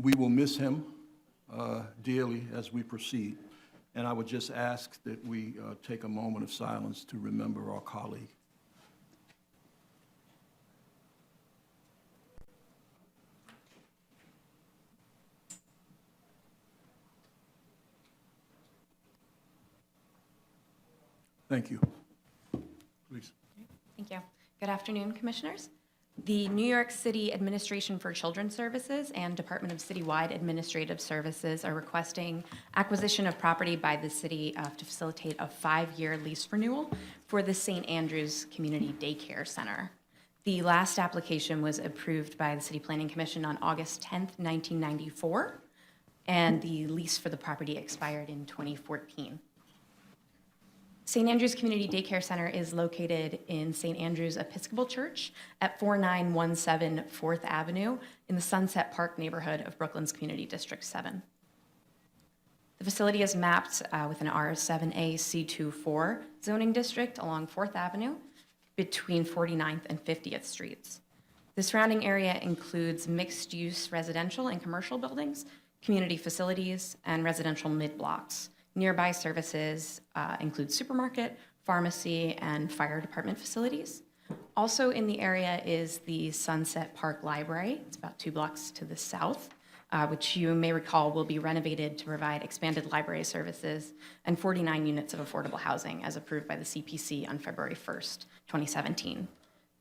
We will miss him dearly as we proceed, and I would just ask that we take a moment of silence to remember our colleague. Thank you. Please. Thank you. Good afternoon, Commissioners. The New York City Administration for Children's Services and Department of Citywide Administrative Services are requesting acquisition of property by the city to facilitate a 5-year lease renewal for the St. Andrews Community Daycare Center. The last application was approved by the City Planning Commission on August 10th, 1994, and the lease for the property expired in 2014. St. Andrews Community Daycare Center is located in St. Andrews Episcopal Church at 4917 4th Avenue in the Sunset Park neighborhood of Brooklyn's Community District 7. The facility is mapped with an R7A C24 zoning district along 4th Avenue between 49th and 50th Streets. The surrounding area includes mixed-use residential and commercial buildings, community facilities, and residential mid-blocks. Nearby services include supermarket, pharmacy, and fire department facilities. Also in the area is the Sunset Park Library. It's about 2 blocks to the south, which you may recall will be renovated to provide expanded library services and 49 units of affordable housing as approved by the CPC on February 1st, 2017.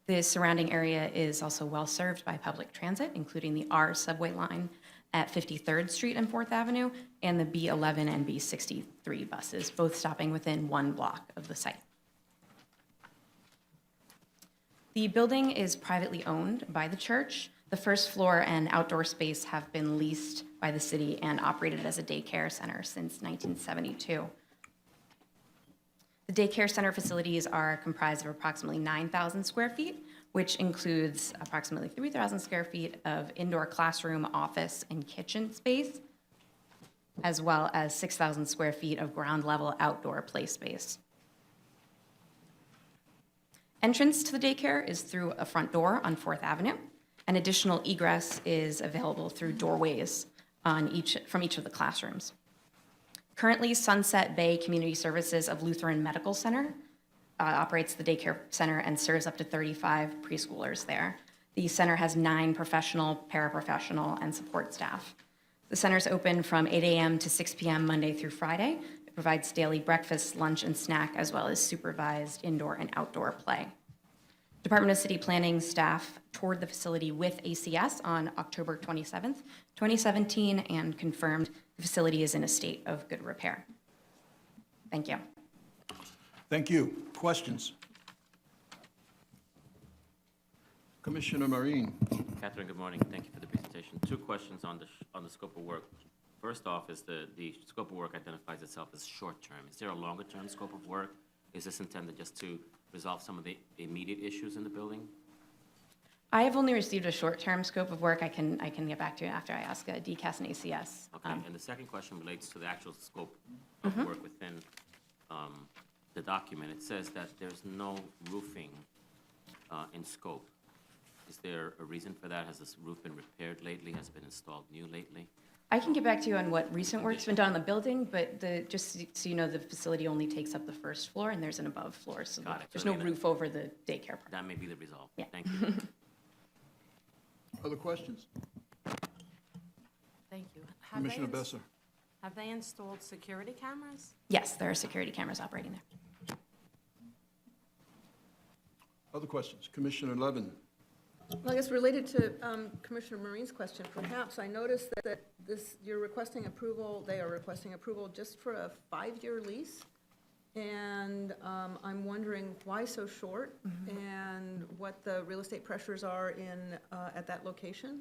The surrounding area is also well served by public transit, including the R subway line at 53rd Street and 4th Avenue, and the B11 and B63 buses, both stopping within 1 block of the site. The building is privately owned by the church. The first floor and outdoor space have been leased by the city and operated as a daycare center since 1972. The daycare center facilities are comprised of approximately 9,000 square feet, which includes approximately 3,000 square feet of indoor classroom, office, and kitchen space, as well as 6,000 square feet of ground-level outdoor play space. Entrance to the daycare is through a front door on 4th Avenue, and additional egress is available through doorways from each of the classrooms. Currently, Sunset Bay Community Services of Lutheran Medical Center operates the daycare center and serves up to 35 preschoolers there. The center has 9 professional, paraprofessional, and support staff. The center is open from 8 a.m. to 6 p.m. Monday through Friday. It provides daily breakfast, lunch, and snack, as well as supervised indoor and outdoor play. Department of City Planning staff toured the facility with ACS on October 27th, 2017, and confirmed the facility is in a state of good repair. Thank you. Thank you. Questions? Commissioner Marine. Catherine, good morning. Thank you for the presentation. 2 questions on the scope of work. First off, is the scope of work identifies itself as short-term. Is there a longer-term scope of work? Is this intended just to resolve some of the immediate issues in the building? I have only received a short-term scope of work. I can get back to you after I ask DCAS and ACS. Okay, and the second question relates to the actual scope of work within the document. It says that there's no roofing in scope. Is there a reason for that? Has this roof been repaired lately? Has it been installed new lately? I can get back to you on what recent work's been done on the building, but just so you know, the facility only takes up the first floor, and there's an above floor, so there's no roof over the daycare part. That may be the result. Yeah. Thank you. Other questions? Thank you. Commissioner Besser. Have they installed security cameras? Yes, there are security cameras operating there. Other questions? Commissioner Levin. Well, I guess related to Commissioner Marine's question, perhaps I noticed that you're requesting approval, they are requesting approval just for a 5-year lease. And I'm wondering why so short and what the real estate pressures are at that location.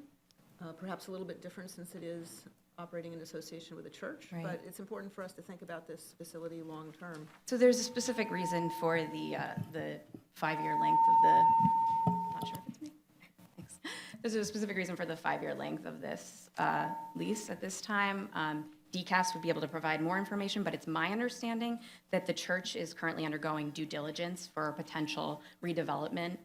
Perhaps a little bit different since it is operating in association with a church, right. But it's important for us to think about this facility long term. So there's a specific reason for the 5-year length of the, not sure if it's me. Thanks. There's a specific reason for the 5-year length of this lease at this time. DCAS would be able to provide more information, but it's my understanding that the church is currently undergoing due diligence for a potential redevelopment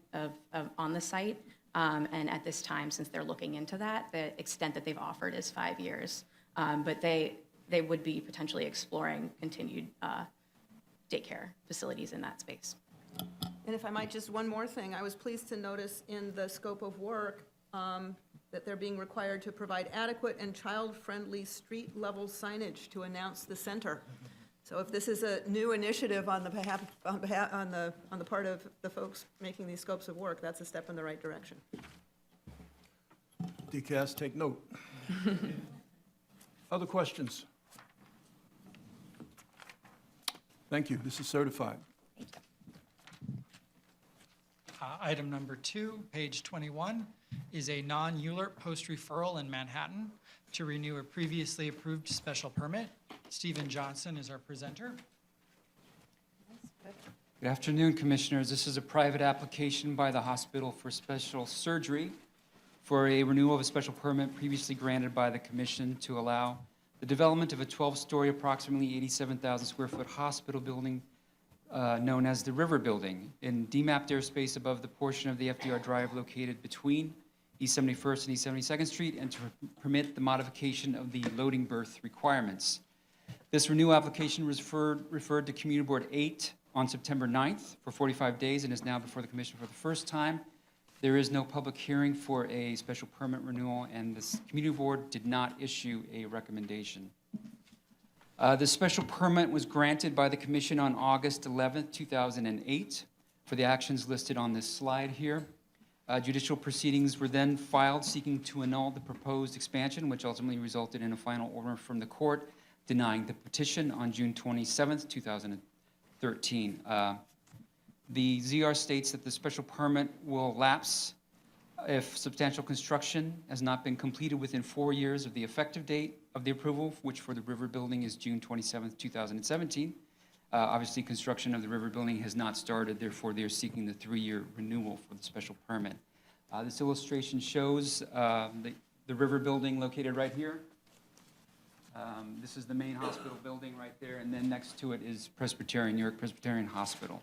on the site. And at this time, since they're looking into that, the extent that they've offered is 5 years. But they would be potentially exploring continued daycare facilities in that space. And if I might, just one more thing, I was pleased to notice in the scope of work that they're being required to provide adequate and child-friendly street-level signage to announce the center. So if this is a new initiative on the part of the folks making these scopes of work, that's a step in the right direction. DCAS, take note. Other questions? Thank you. This is certified. Item number 2, page 21, is a non-ULURP post-referral in Manhattan to renew a previously approved special permit. Stephen Johnson is our presenter. Good afternoon, Commissioners. This is a private application by the Hospital for Special Surgery for a renewal of a special permit previously granted by the Commission to allow the development of a 12-story, approximately 87,000 square foot hospital building known as the River Building in demapped airspace above the portion of the FDR Drive located between East 71st and East 72nd Street, and to permit the modification of the loading berth requirements. This renewal application was referred to Community Board 8 on September 9th for 45 days and is now before the Commission for the first time. There is no public hearing for a special permit renewal, and the Community Board did not issue a recommendation. The special permit was granted by the Commission on August 11th, 2008 for the actions listed on this slide here. Judicial proceedings were then filed seeking to annul the proposed expansion, which ultimately resulted in a final order from the court denying the petition on June 27th, 2013. The ZR states that the special permit will lapse if substantial construction has not been completed within 4 years of the effective date of the approval, which for the River Building is June 27th, 2017. Obviously, construction of the River Building has not started, therefore they're seeking the 3-year renewal for the special permit. This illustration shows the River Building located right here. This is the main hospital building right there, and then next to it is New York Presbyterian Hospital.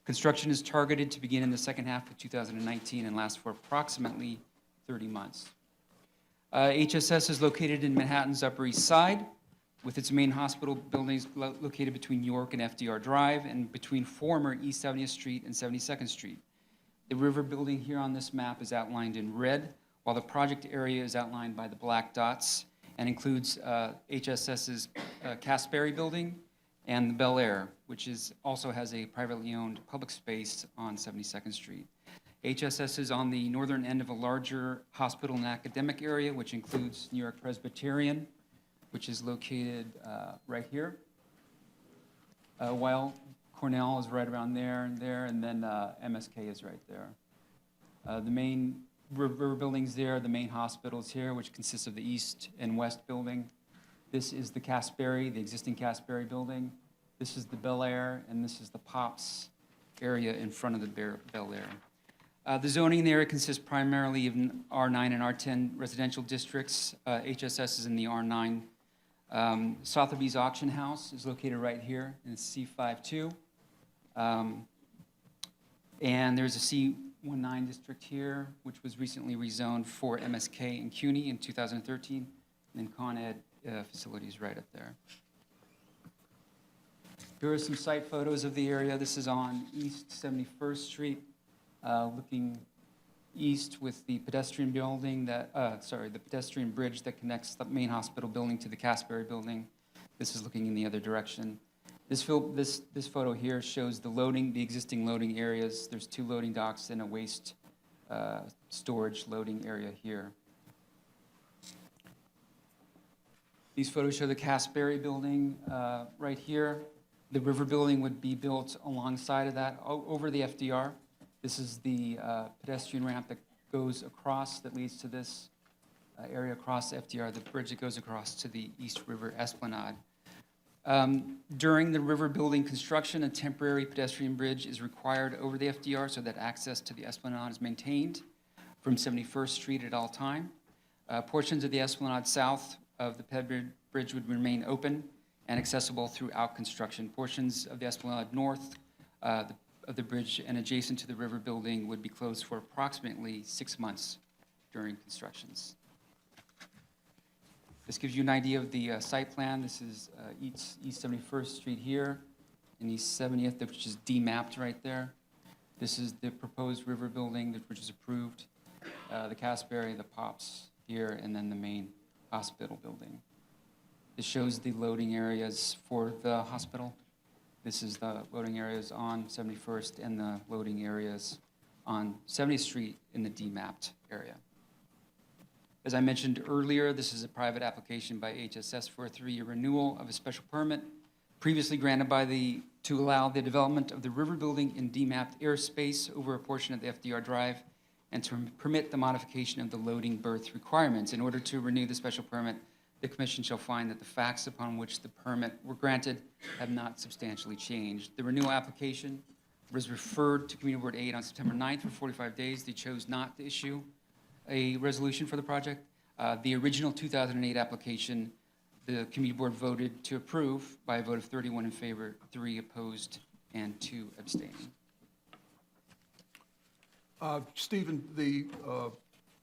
Construction is targeted to begin in the second half of 2019 and last for approximately 30 months. HSS is located in Manhattan's Upper East Side, with its main hospital buildings located between York and FDR Drive and between former East 70th Street and 72nd Street. The River Building here on this map is outlined in red, while the project area is outlined by the black dots and includes HSS's Casberry Building and the Bel Air, which also has a privately owned public space on 72nd Street. HSS is on the northern end of a larger hospital and academic area, which includes New York Presbyterian, which is located right here, while Cornell is right around there, and then MSK is right there. The main River Building's there, the main hospital's here, which consists of the east and west building. This is the Casberry, the existing Casberry building. This is the Bel Air, and this is the POPS area in front of the Bel Air. The zoning in the area consists primarily of R9 and R10 residential districts. HSS is in the R9. Sotheby's Auction House is located right here in C52. And there's a C19 district here, which was recently rezoned for MSK and CUNY in 2013, and then Con Ed facilities right up there. Here are some site photos of the area. This is on East 71st Street, looking east with the pedestrian building the pedestrian bridge that connects the main hospital building to the Casberry Building. This is looking in the other direction. This photo here shows the existing loading areas. There's 2 loading docks and a waste storage loading area here. These photos show the Casberry Building right here. The River Building would be built alongside of that, over the FDR. This is the pedestrian ramp that goes across, that leads to this area across the FDR, the bridge that goes across to the East River Esplanade. During the River Building construction, a temporary pedestrian bridge is required over the FDR so that access to the Esplanade is maintained from 71st Street at all time. Portions of the Esplanade south of the Ped Bridge would remain open and accessible throughout construction. Portions of the Esplanade north, the of the bridge and adjacent to the river building would be closed for approximately 6 months during constructions. This gives you an idea of the site plan. This is East 71st Street here, and East 70th, which is demapped right there. This is the proposed river building, which is approved, the Casberry, the Pops here, and then the main hospital building. This shows the loading areas for the hospital. This is the loading areas on 71st and the loading areas on 70th Street in the demapped area. As I mentioned earlier, this is a private application by HSS for a 3-year renewal of a special permit previously granted to allow the development of the river building in demapped airspace over a portion of the FDR Drive and to permit the modification of the loading berth requirements. In order to renew the special permit, the commission shall find that the facts upon which the permit were granted have not substantially changed. The renewal application was referred to Community Board 8 on September 9th for 45 days. They chose not to issue a resolution for the project. The original 2008 application, the Community Board voted to approve by a vote of 31 in favor, 3 opposed, and 2 abstaining. Stephen, the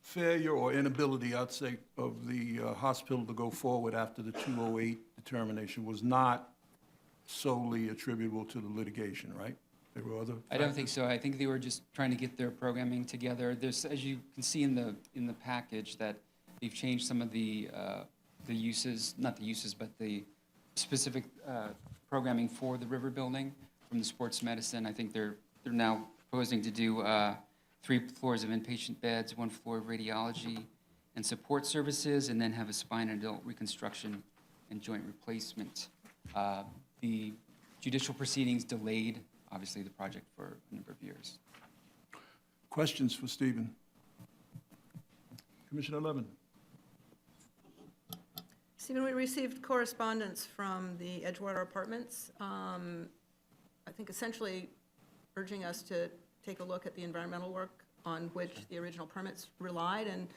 failure or inability, I'd say, of the hospital to go forward after the 208 determination was not solely attributable to the litigation, right? There were other I don't think so. I think they were just trying to get their programming together. There's, as you can see in the package, that they've changed some of the uses, not the uses, but the specific programming for the river building from the sports medicine. I think they're now proposing to do 3 floors of inpatient beds, 1 floor of radiology and support services, and then have a spine and adult reconstruction and joint replacement. The judicial proceedings delayed, obviously, the project for a number of years. questions for Stephen. Commissioner Levin. Stephen, we received correspondence from the Edgewater Apartments, I think essentially urging us to take a look at the environmental work on which the original permits relied, and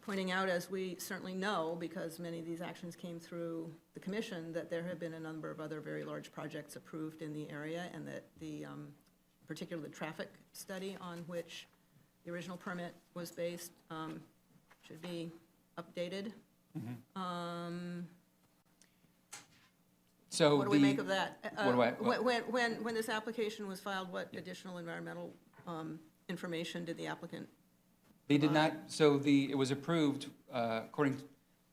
pointing out, as we certainly know, because many of these actions came through the commission, that there have been a number of other very large projects approved in the area, and that the, particularly the traffic study on which the original permit was based should be updated. So What do we make of that? what- When this application was filed, what additional environmental information did the applicant? They did not, so it was approved according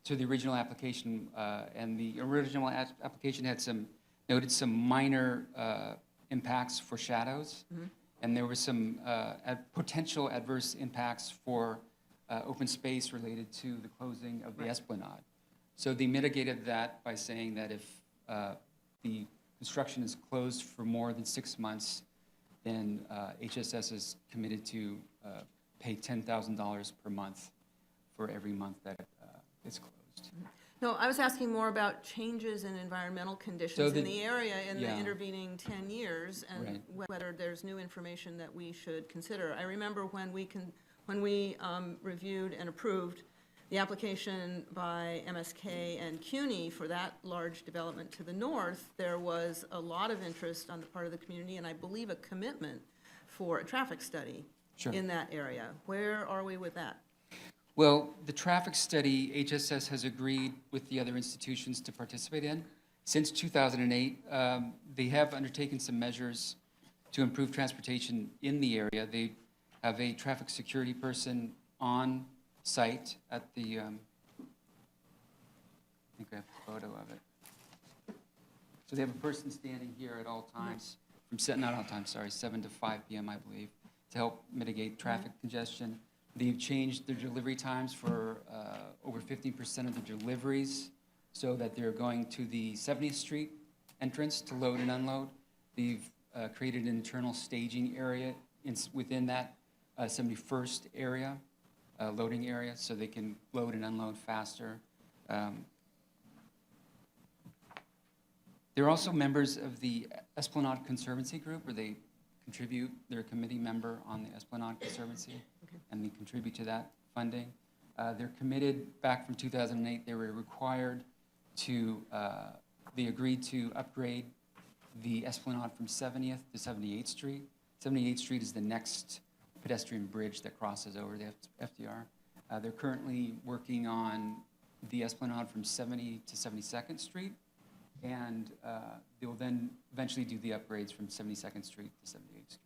to the original application, and the original application had noted some minor impacts for shadows, and there were some potential adverse impacts for open space related to the closing of the Esplanade. So they mitigated that by saying that if the construction is closed for more than 6 months, then HSS is committed to pay $10,000 per month for every month that it's closed. No, I was asking more about changes in environmental conditions in the area in the yeah. intervening 10 years, and whether there's new information that we should consider. I remember when we reviewed and approved the application by MSK and CUNY for that large development to the north, there was a lot of interest on the part of the community, and I believe a commitment for a traffic study in that area. Where are we with that? Well, the traffic study, HSS has agreed with the other institutions to participate in. Since 2008, they have undertaken some measures to improve transportation in the area. They have a traffic security person on site at the, I think I have a photo of it. So they have a person standing here at all times, not all times, sorry, 7 to 5 p.m., I believe, to help mitigate traffic congestion. They've changed their delivery times for over 15% of the deliveries, so that they're going to the 70th Street entrance to load and unload. They've created an internal staging area within that 71st area, loading area, so they can load and unload faster. They're also members of the Esplanade Conservancy Group, where they contribute, they're a committee member on the Esplanade Conservancy, and they contribute to that funding. They're committed, back from 2008, they were required to, they agreed to upgrade the Esplanade from 70th to 78th Street. 78th Street is the next pedestrian bridge that crosses over the FDR. They're currently working on the Esplanade from 70 to 72nd Street, and they'll then eventually do the upgrades from 72nd Street to 78th Street.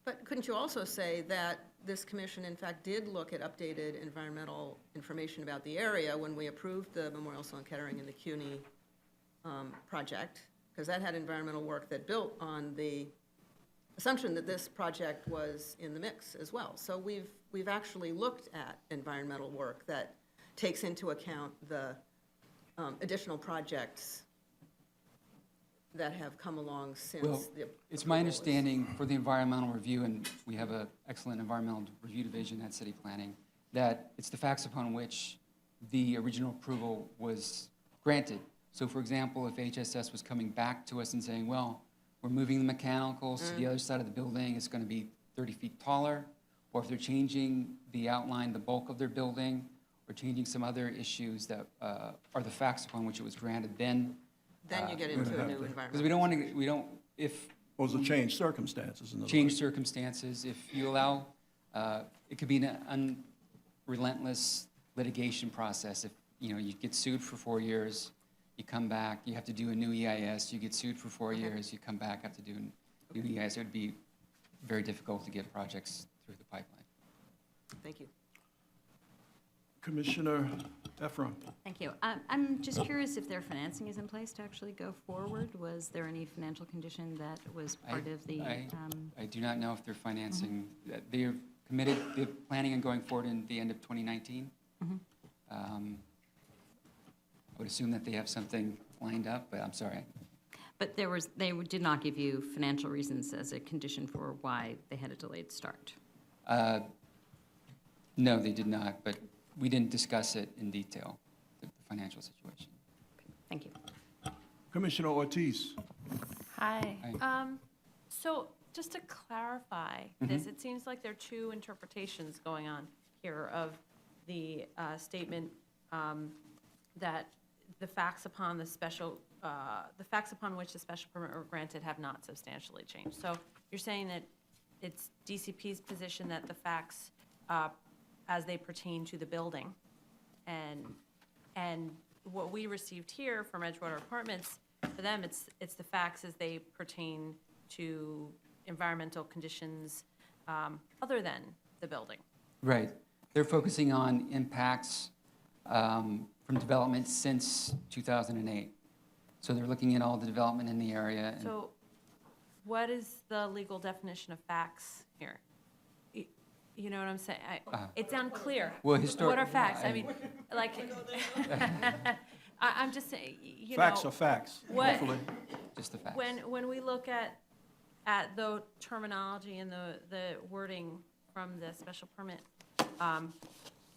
But couldn't you also say that this commission, in fact, did look at updated environmental information about the area when we approved the Memorial Sloan Kettering and the CUNY project? Because that had environmental work that built on the assumption that this project was in the mix as well. So we've actually looked at environmental work that takes into account the additional projects that have come along since Well, the it's my approval was- understanding for the environmental review, and we have an excellent environmental review division at City Planning, that it's the facts upon which the original approval was granted. So for example, if HSS was coming back to us and saying, well, we're moving the mechanicals to the other side of the building, it's going to be 30 feet taller, or if they're changing the outline, the bulk of their building, or changing some other issues that are the facts upon which it was granted, then Then you get into a new because environmental. we don't want to, we don't, if Those are changed circumstances, in other change words. circumstances, if you allow, it could be an unrelentless litigation process. If, you know, you get sued for 4 years, you come back, you have to do a new EIS, you get sued for 4 years, you come back, have to do a new EIS. It would be very difficult to get projects through the pipeline. Thank you. Commissioner Efron. Thank you. I'm just curious if their financing is in place to actually go forward. Was there any financial condition that was part of the? I do not know if they're financing, they're committed, they're planning on going forward in the end of 2019. I would assume that they have something lined up, but I'm sorry. But they did not give you financial reasons as a condition for why they had a delayed start. No, they did not, but we didn't discuss it in detail, the financial situation. Thank you. Commissioner Ortiz. Hi. Hi. So just to clarify this, it seems like there are two interpretations going on here of the statement that the facts upon the special, the facts upon which the special permit were granted have not substantially changed. So you're saying that it's DCP's position that the facts as they pertain to the building, and what we received here from Edgewater Apartments, for them, it's the facts as they pertain to environmental conditions other than the building. Right. They're focusing on impacts from development since 2008. So they're looking at all the development in the area. And So what is the legal definition of facts here? You know what I'm saying? It's unclear. Well, What are facts? I mean, like, I'm just saying, you know. Facts are facts, what- hopefully. just the facts. When we look at the terminology and the wording from the special permit,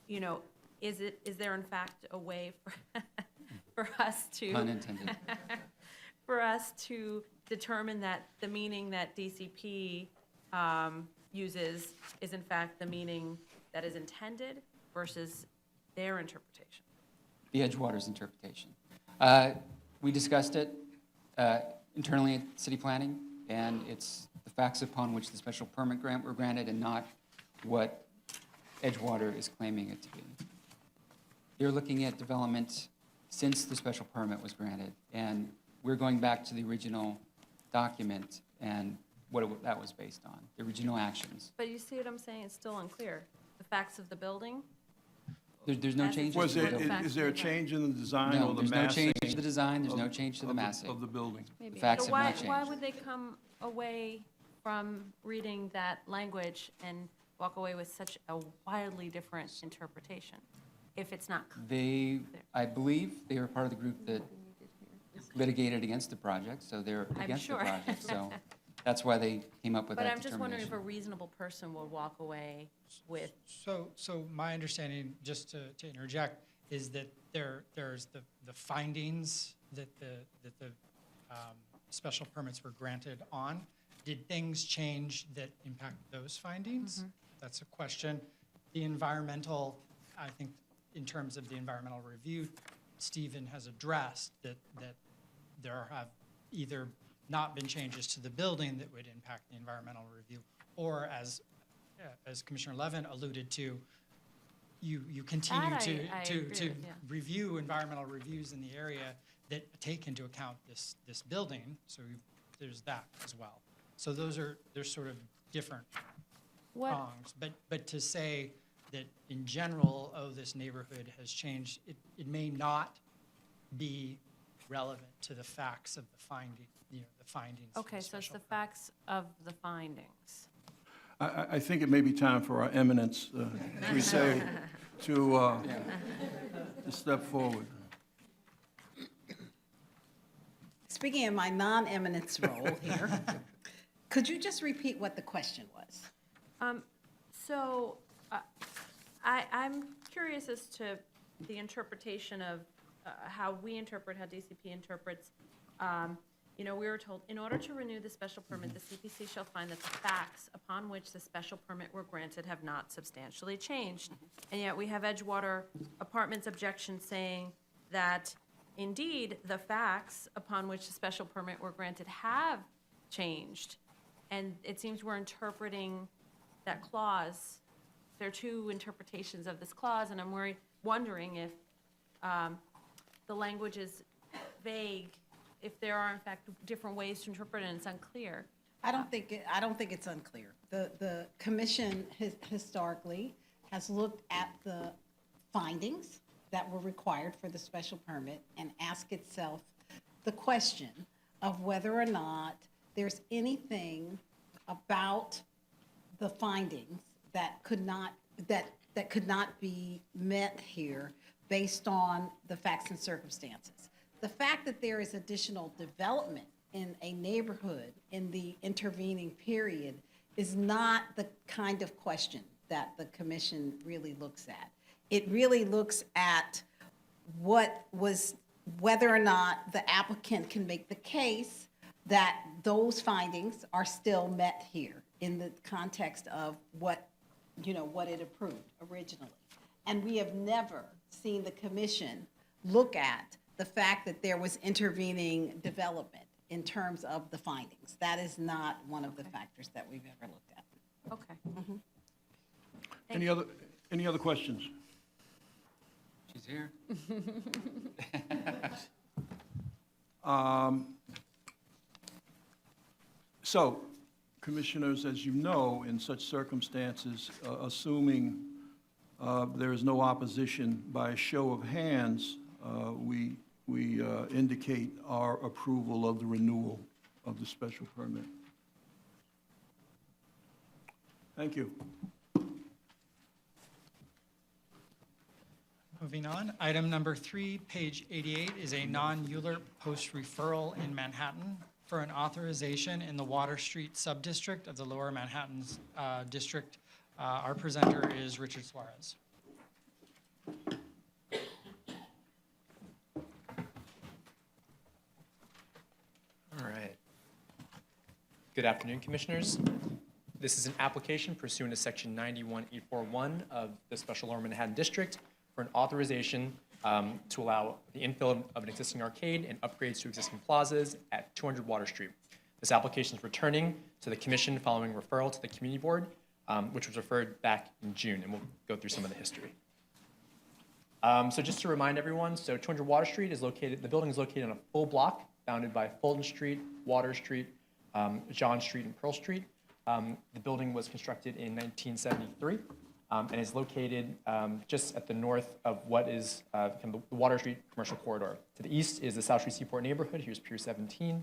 you know, is there in fact a way for us to? Unintended. For us to determine that the meaning that DCP uses is in fact the meaning that is intended versus their interpretation? The Edgewater's interpretation. We discussed it internally at City Planning, and it's the facts upon which the special permit grant were granted and not what Edgewater is claiming it to be. They're looking at development since the special permit was granted, and we're going back to the original document and what that was based on, the original actions. But you see what I'm saying? It's still unclear. The facts of the building? There's no As changes Was to the there, building. Facts is there a of the change in the design No, or the there's no massing? change to the design, there's no of- change to the of massing. Of the building? Maybe. facts So have not why changed. would they come away from reading that language and walk away with such a wildly different interpretation if it's not clear? They, I believe they were part of the group that litigated against the project, so they're I'm against the sure. project, so that's why they came up with But that I'm just wondering if a determination. reasonable person will walk away with, So my understanding, just to interject, is that there's the findings that the special permits were granted on. Did things change that impact those findings? That's a question. The environmental, I think, in terms of the environmental review, Stephen has addressed that there have either not been changes to the building that would impact the environmental review, or as Commissioner Levin alluded to, you continue That to I to agree to with, yeah. review environmental reviews in the area that take into account this building. So there's that as well. So they're sort of different What, prongs. But to say that in general, oh, this neighborhood has changed, it may not be relevant to the facts of the finding, the findings. of okay, so it's special the permit. facts of the findings. I think it may be time for our eminence, we say, to step forward. Speaking of my non-eminence role here, could you just repeat what the question was? So I'm curious as to the interpretation of how we interpret, how DCP interprets. We were told, in order to renew the special permit, the CPC shall find that the facts upon which the special permit were granted have not substantially changed. And yet we have Edgewater Apartments objection saying that indeed, the facts upon which the special permit were granted have changed. And it seems we're interpreting that clause. There are two interpretations of this clause, and I'm wondering if the language is vague, if there are in fact different ways to interpret it and it's unclear. I don't think it's unclear. The commission historically has looked at the findings that were required for the special permit and asked itself the question of whether or not there's anything about the findings that could not be met here based on the facts and circumstances. The fact that there is additional development in a neighborhood in the intervening period is not the kind of question that the commission really looks at. It really looks at whether or not the applicant can make the case that those findings are still met here in the context of what it approved originally. And we have never seen the commission look at the fact that there was intervening development in terms of the findings. That is not one of the factors that we've ever looked at. Okay. Any other questions? She's here. So, commissioners, as you know, in such circumstances, assuming there is no opposition, by a show of hands, we indicate our approval of the renewal of the special permit. Thank you. Moving on, item number 3, page 88, is a non-ULURP post-referral in Manhattan for an authorization in the Water Street subdistrict of the Lower Manhattan District. Our presenter is Richard Suarez. All right. Good afternoon, Commissioners. This is an application pursuant to Section 91841 of the Special Lower Manhattan District for an authorization to allow the infill of an existing arcade and upgrades to existing plazas at 200 Water Street. This application is returning to the Commission following referral to the Community Board, which was referred back in June, and we'll go through some of the history. So just to remind everyone, so 200 Water Street is located, the building is located on a full block bounded by Fulton Street, Water Street, John Street, and Pearl Street. The building was constructed in 1973 and is located just at the north of what is kind of the Water Street commercial corridor. To the east is the South Street Seaport neighborhood. Here's Pier 17.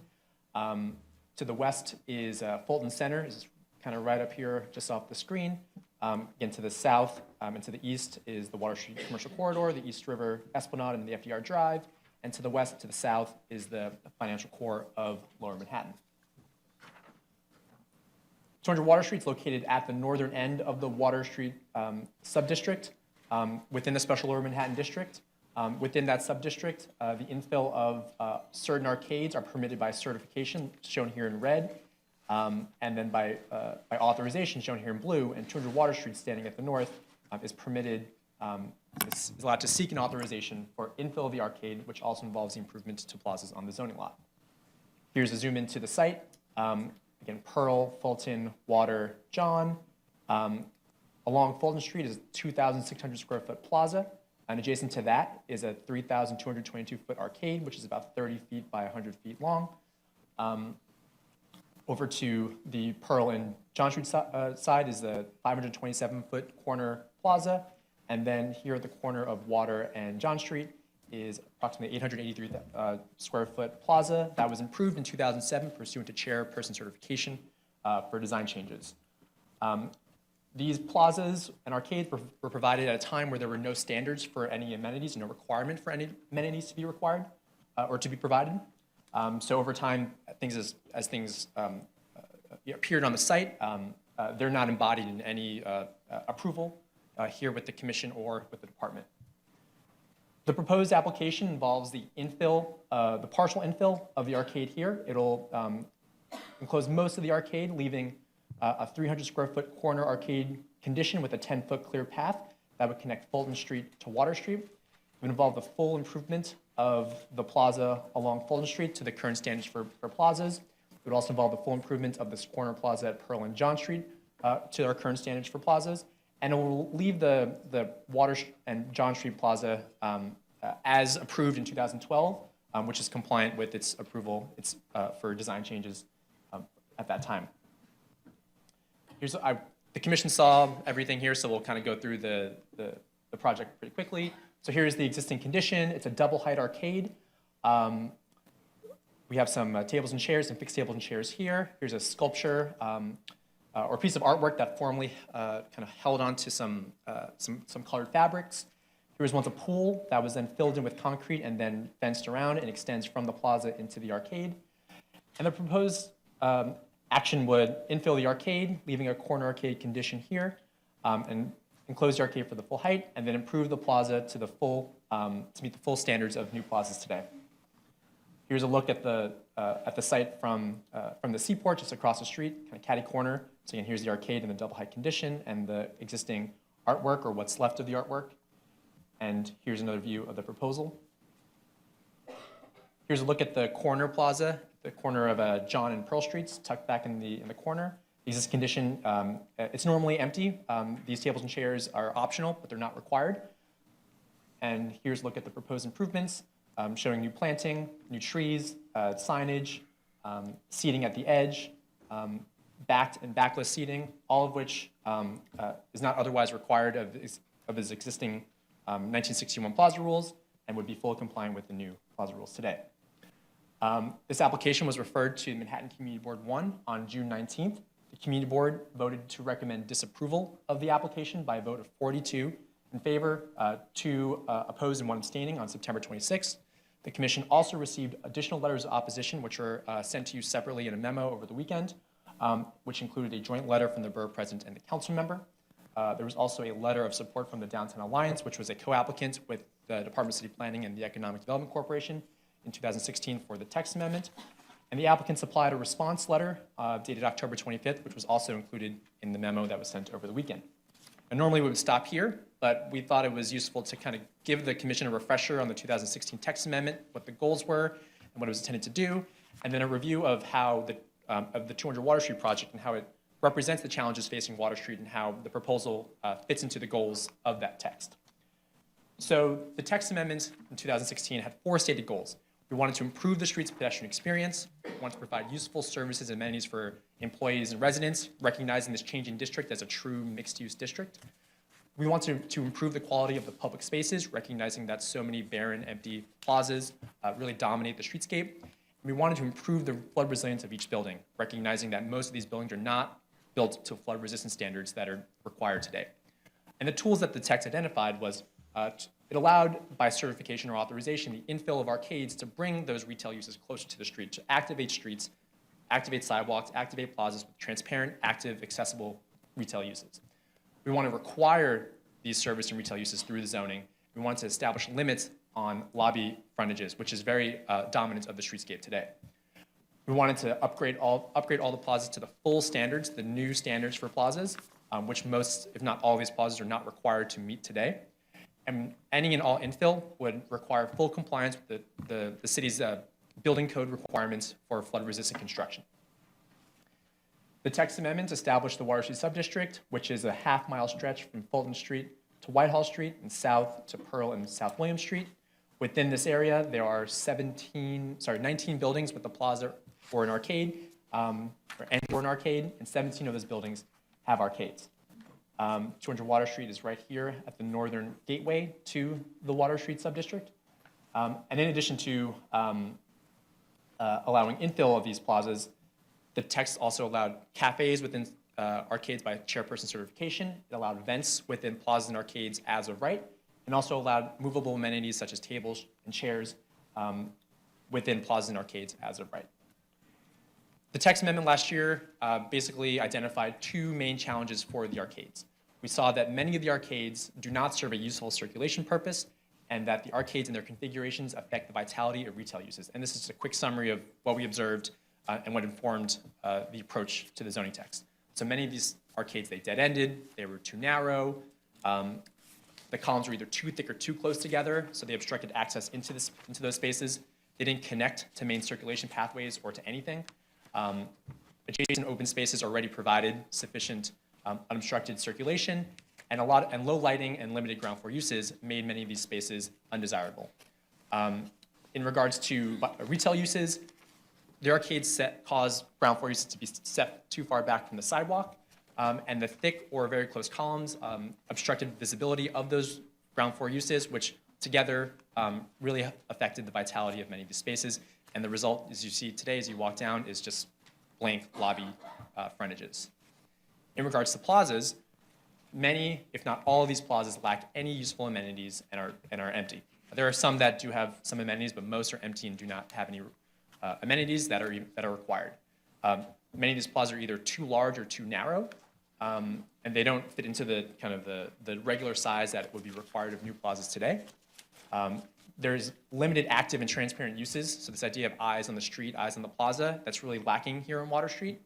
To the west is Fulton Center, is kind of right up here just off the screen. Again, to the south and to the east is the Water Street commercial corridor, the East River Esplanade and the FDR Drive. And to the west, to the south, is the financial core of Lower Manhattan. 200 Water Street is located at the northern end of the Water Street subdistrict within the Special Lower Manhattan District. Within that subdistrict, the infill of certain arcades are permitted by certification, shown here in red, and then by authorization, shown here in blue. And 200 Water Street, standing at the north, is permitted, is allowed to seek an authorization for infill of the arcade, which also involves the improvement to plazas on the zoning lot. Here's a zoom into the site. Again, Pearl, Fulton, Water, John. Along Fulton Street is a 2,600 square foot plaza, and adjacent to that is a 3,222 foot arcade, which is about 30 feet by 100 feet long. Over to the Pearl and John Street side is the 527 foot corner plaza, and then here at the corner of Water and John Street is approximately 883 square foot plaza that was improved in 2007 pursuant to chairperson certification for design changes. These plazas and arcades were provided at a time where there were no standards for any amenities, no requirement for any amenities to be required or to be provided. So over time, as things appeared on the site, they're not embodied in any approval here with the commission or with the department. The proposed application involves the infill, the partial infill of the arcade here. It'll enclose most of the arcade, leaving a 300 square foot corner arcade condition with a 10-foot clear path that would connect Fulton Street to Water Street. It would involve the full improvement of the plaza along Fulton Street to the current standards for plazas. It would also involve the full improvement of this corner plaza at Pearl and John Street to our current standards for plazas. And it will leave the Water and John Street plaza as approved in 2012, which is compliant with its approval for design changes at that time. The commission saw everything here, so we'll kind of go through the project pretty quickly. So here's the existing condition. It's a double height arcade. We have some tables and chairs, some fixed tables and chairs here. Here's a sculpture or a piece of artwork that formerly kind of held onto some colored fabrics. Here was once a pool that was then filled in with concrete and then fenced around and extends from the plaza into the arcade. And the proposed action would infill the arcade, leaving a corner arcade condition here, and enclose the arcade for the full height, and then improve the plaza to meet the full standards of new plazas today. Here's a look at the site from the seaport, just across the street, kind of catty corner. So again, here's the arcade in the double height condition and the existing artwork, or what's left of the artwork. And here's another view of the proposal. Here's a look at the corner plaza, the corner of John and Pearl Streets, tucked back in the corner. This condition, it's normally empty. These tables and chairs are optional, but they're not required. And here's a look at the proposed improvements, showing new planting, new trees, signage, seating at the edge, backed and backless seating, all of which is not otherwise required of his existing 1961 plaza rules and would be fully compliant with the new plaza rules today. This application was referred to Manhattan Community Board 1 on June 19th. The Community Board voted to recommend disapproval of the application by a vote of 42 in favor, 2 opposed, and 1 abstaining on September 26th. The Commission also received additional letters of opposition, which were sent to you separately in a memo over the weekend, which included a joint letter from the Borough President and the Council member. There was also a letter of support from the Downtown Alliance, which was a co-applicant with the Department of City Planning and the Economic Development Corporation in 2016 for the text amendment. And the applicant supplied a response letter dated October 25th, which was also included in the memo that was sent over the weekend. And normally we would stop here, but we thought it was useful to kind of give the commission a refresher on the 2016 text amendment, what the goals were and what it was intended to do, and then a review of how of the 200 Water Street project and how it represents the challenges facing Water Street and how the proposal fits into the goals of that text. So the text amendment in 2016 had 4 stated goals. We wanted to improve the street's pedestrian experience. We wanted to provide useful services and amenities for employees and residents, recognizing this changing district as a true mixed-use district. We wanted to improve the quality of the public spaces, recognizing that so many barren, empty plazas really dominate the streetscape. We wanted to improve the flood resilience of each building, recognizing that most of these buildings are not built to flood resistance standards that are required today. And the tools that the text identified was it allowed, by certification or authorization, the infill of arcades to bring those retail uses closer to the street, to activate streets, activate sidewalks, activate plazas with transparent, active, accessible retail uses. We want to require these service and retail uses through the zoning. We want to establish limits on lobby frontages, which is very dominant of the streetscape today. We wanted to upgrade all the plazas to the full standards, the new standards for plazas, which most, if not all of these plazas are not required to meet today. And any and all infill would require full compliance with the city's building code requirements for flood-resistant construction. The text amendment established the Water Street Subdistrict, which is a half-mile stretch from Fulton Street to Whitehall Street and south to Pearl and South William Street. Within this area, there are 19 buildings with a plaza or an arcade, and and 17 of those buildings have arcades. 200 Water Street is right here at the northern gateway to the Water Street Subdistrict. And in addition to allowing infill of these plazas, the text also allowed cafes within arcades by chairperson certification. It allowed vents within plazas and arcades as of right, and also allowed movable amenities such as tables and chairs within plazas and arcades as of right. The text amendment last year basically identified two main challenges for the arcades. We saw that many of the arcades do not serve a useful circulation purpose, and that the arcades and their configurations affect the vitality of retail uses. And this is a quick summary of what we observed and what informed the approach to the zoning text. So many of these arcades, they dead-ended, they were too narrow, the columns were either too thick or too close together, so they obstructed access into those spaces. They didn't connect to main circulation pathways or to anything. Adjacent open spaces already provided sufficient unobstructed circulation, and low lighting and limited ground floor uses made many of these spaces undesirable. In regards to retail uses, the arcades caused ground floor uses to be set too far back from the sidewalk, and the thick or very close columns obstructed visibility of those ground floor uses, which together really affected the vitality of many of these spaces. And the result, as you see today as you walk down, is just blank lobby frontages. In regards to plazas, many, if not all of these plazas lack any useful amenities and are empty. There are some that do have some amenities, but most are empty and do not have any amenities that are required. Many of these plazas are either too large or too narrow, and they don't fit into the kind of the regular size that would be required of new plazas today. There's limited active and transparent uses, so this idea of eyes on the street, eyes on the plaza, that's really lacking here on Water Street.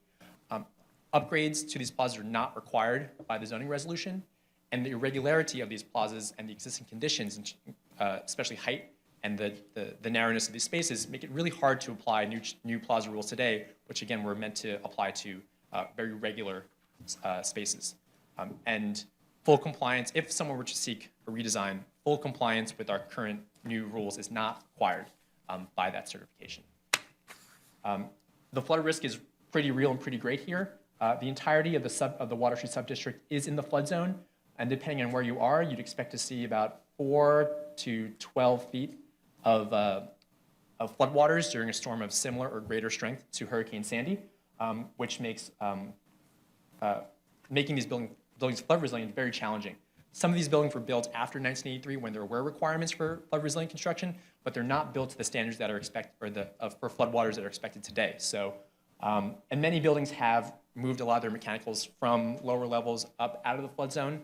Upgrades to these plazas are not required by the zoning resolution, and the irregularity of these plazas and the existing conditions, especially height and the narrowness of these spaces, make it really hard to apply new plaza rules today, which again were meant to apply to very regular spaces. And full compliance, if someone were to seek a redesign, full compliance with our current new rules is not required by that certification. The flood risk is pretty real and pretty great here. The entirety of the Water Street Subdistrict is in the flood zone, and depending on where you are, you'd expect to see about 4 to 12 feet of floodwaters during a storm of similar or greater strength to Hurricane Sandy, which makes making these buildings flood resilient very challenging. Some of these buildings were built after 1983 when there were requirements for flood resilient construction, but they're not built to the standards that are expected for floodwaters that are expected today. So, and many buildings have moved a lot of their mechanicals from lower levels up out of the flood zone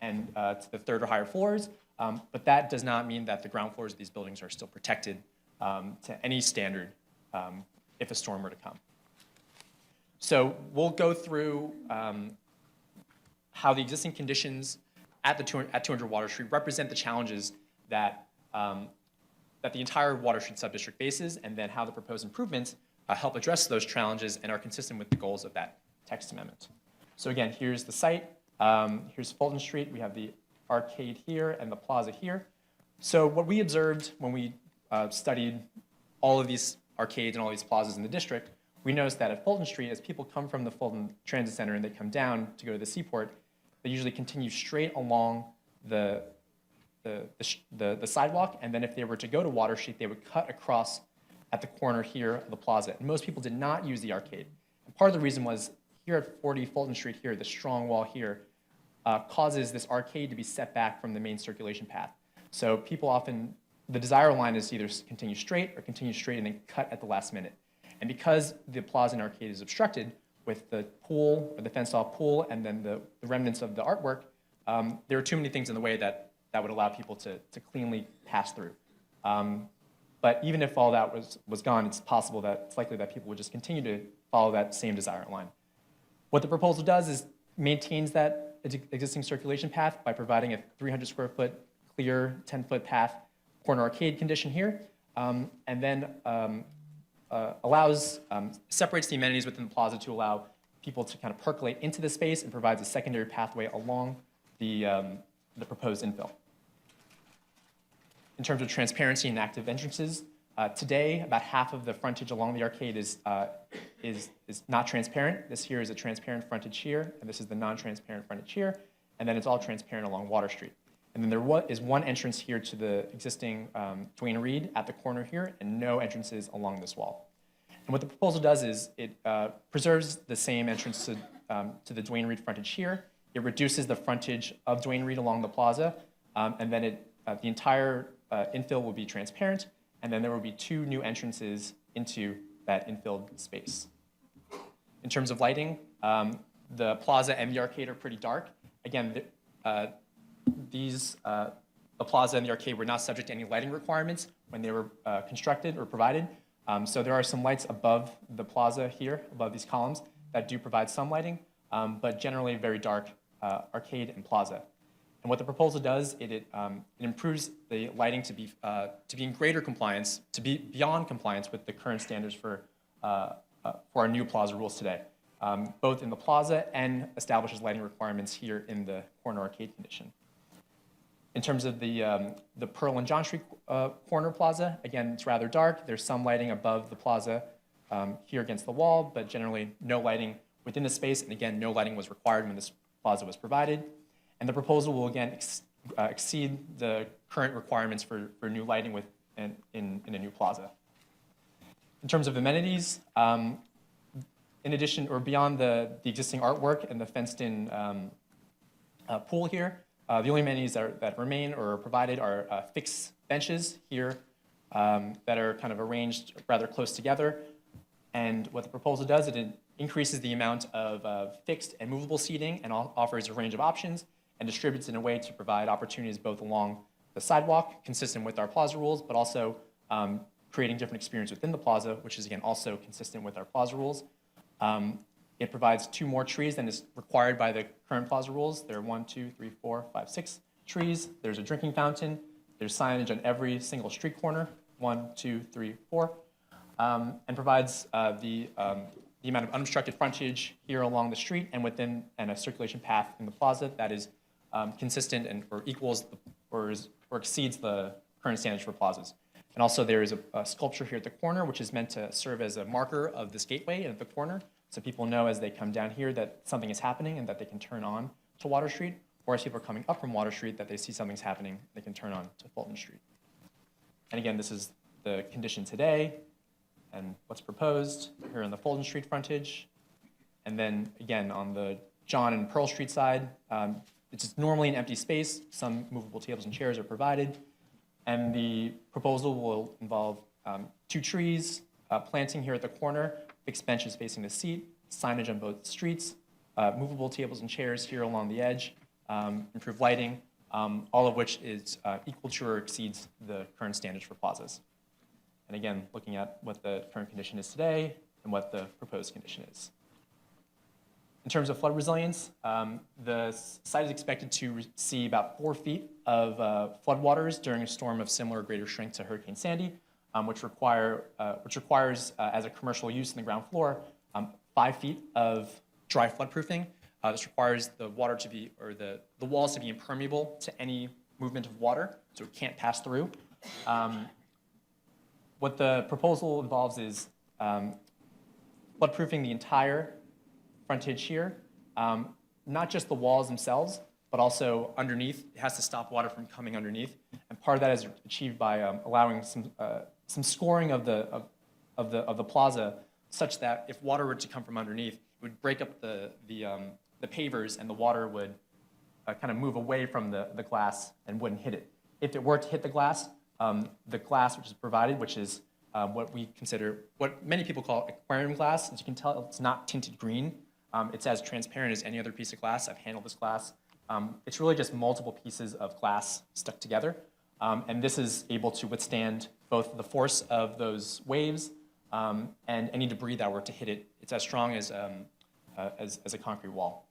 and to the third or higher floors, but that does not mean that the ground floors of these buildings are still protected to any standard if a storm were to come. So we'll go through how the existing conditions at 200 Water Street represent the challenges that the entire Water Street subdistrict faces, and then how the proposed improvements help address those challenges and are consistent with the goals of that text amendment. So again, here's the site. Here's Fulton Street. We have the arcade here and the plaza here. So what we observed when we studied all of these arcades and all these plazas in the district, we noticed that at Fulton Street, as people come from the Fulton Transit Center and they come down to go to the seaport, they usually continue straight along the sidewalk, and then if they were to go to Water Street, they would cut across at the corner here of the plaza. And most people did not use the arcade. And part of the reason was here at 40 Fulton Street here, the strong wall here, causes this arcade to be set back from the main circulation path. So people often, the desire line is to either continue straight or continue straight and then cut at the last minute. And because the plaza and arcade is obstructed with the pool, or the fenced-off pool, and then the remnants of the artwork, there are too many things in the way that would allow people to cleanly pass through. But even if all that was gone, it's likely that people would just continue to follow that same desire line. What the proposal does is maintains that existing circulation path by providing a 300 square foot clear 10-foot path corner arcade condition here, and then separates the amenities within the plaza to allow people to kind of percolate into the space and provides a secondary pathway along the proposed infill. In terms of transparency and active entrances, today, about half of the frontage along the arcade is not transparent. This here is a transparent frontage here, and this is the non-transparent frontage here, and then it's all transparent along Water Street. And then there is one entrance here to the existing Duane Reade at the corner here, and no entrances along this wall. And what the proposal does is it preserves the same entrance to the Duane Reade frontage here. It reduces the frontage of Duane Reade along the plaza, and then the entire infill will be transparent, and then there will be 2 new entrances into that infilled space. In terms of lighting, the plaza and the arcade are pretty dark. Again, the plaza and the arcade were not subject to any lighting requirements when they were constructed or provided. So there are some lights above the plaza here, above these columns, that do provide some lighting, but generally very dark arcade and plaza. And what the proposal does, it improves the lighting to be in greater compliance, to be beyond compliance with the current standards for our new plaza rules today, both in the plaza and establishes lighting requirements here in the corner arcade condition. In terms of the Pearl and John Street corner plaza, again, it's rather dark. There's some lighting above the plaza here against the wall, but generally no lighting within the space. And again, no lighting was required when this plaza was provided. And the proposal will again exceed the current requirements for new lighting in a new plaza. In terms of amenities, in addition or beyond the existing artwork and the fenced-in pool here, the only amenities that remain or are provided are fixed benches here that are kind of arranged rather close together. And what the proposal does, it increases the amount of fixed and movable seating and offers a range of options and distributes in a way to provide opportunities both along the sidewalk, consistent with our plaza rules, but also creating different experience within the plaza, which is again also consistent with our plaza rules. It provides 2 more trees than is required by the current plaza rules. There are 1, 2, 3, 4, 5, 6 trees. There's a drinking fountain. There's signage on every single street corner, 1, 2, 3, 4, and provides the amount of unobstructed frontage here along the street and a circulation path in the plaza that is consistent or equals or exceeds the current standards for plazas. And also there is a sculpture here at the corner, which is meant to serve as a marker of this gateway at the corner, so people know as they come down here that something is happening and that they can turn on to Water Street, or as people are coming up from Water Street that they see something's happening, they can turn on to Fulton Street. And again, this is the condition today and what's proposed here on the Fulton Street frontage. And then again, on the John and Pearl Street side, it's just normally an empty space. Some movable tables and chairs are provided. And the proposal will involve 2 trees, planting here at the corner, fixed benches facing the seat, signage on both streets, movable tables and chairs here along the edge, improved lighting, all of which is equal to or exceeds the current standards for plazas. And again, looking at what the current condition is today and what the proposed condition is. In terms of flood resilience, the site is expected to see about 4 feet of floodwaters during a storm of similar or greater strength to Hurricane Sandy, which requires, as a commercial use in the ground floor, 5 feet of dry floodproofing. This requires the water to be, or the walls to be impermeable to any movement of water, so it can't pass through. What the proposal involves is floodproofing the entire frontage here, not just the walls themselves, but also underneath. It has to stop water from coming underneath, and part of that is achieved by allowing some scoring of the plaza, such that if water were to come from underneath, it would break up the pavers, and the water would kind of move away from the glass and wouldn't hit it. If it were to hit the glass which is provided, which is what many people call aquarium glass. As you can tell, it's not tinted green. It's as transparent as any other piece of glass. I've handled this glass. It's really just multiple pieces of glass stuck together. And this is able to withstand both the force of those waves and any debris that were to hit it. It's as strong as a concrete wall.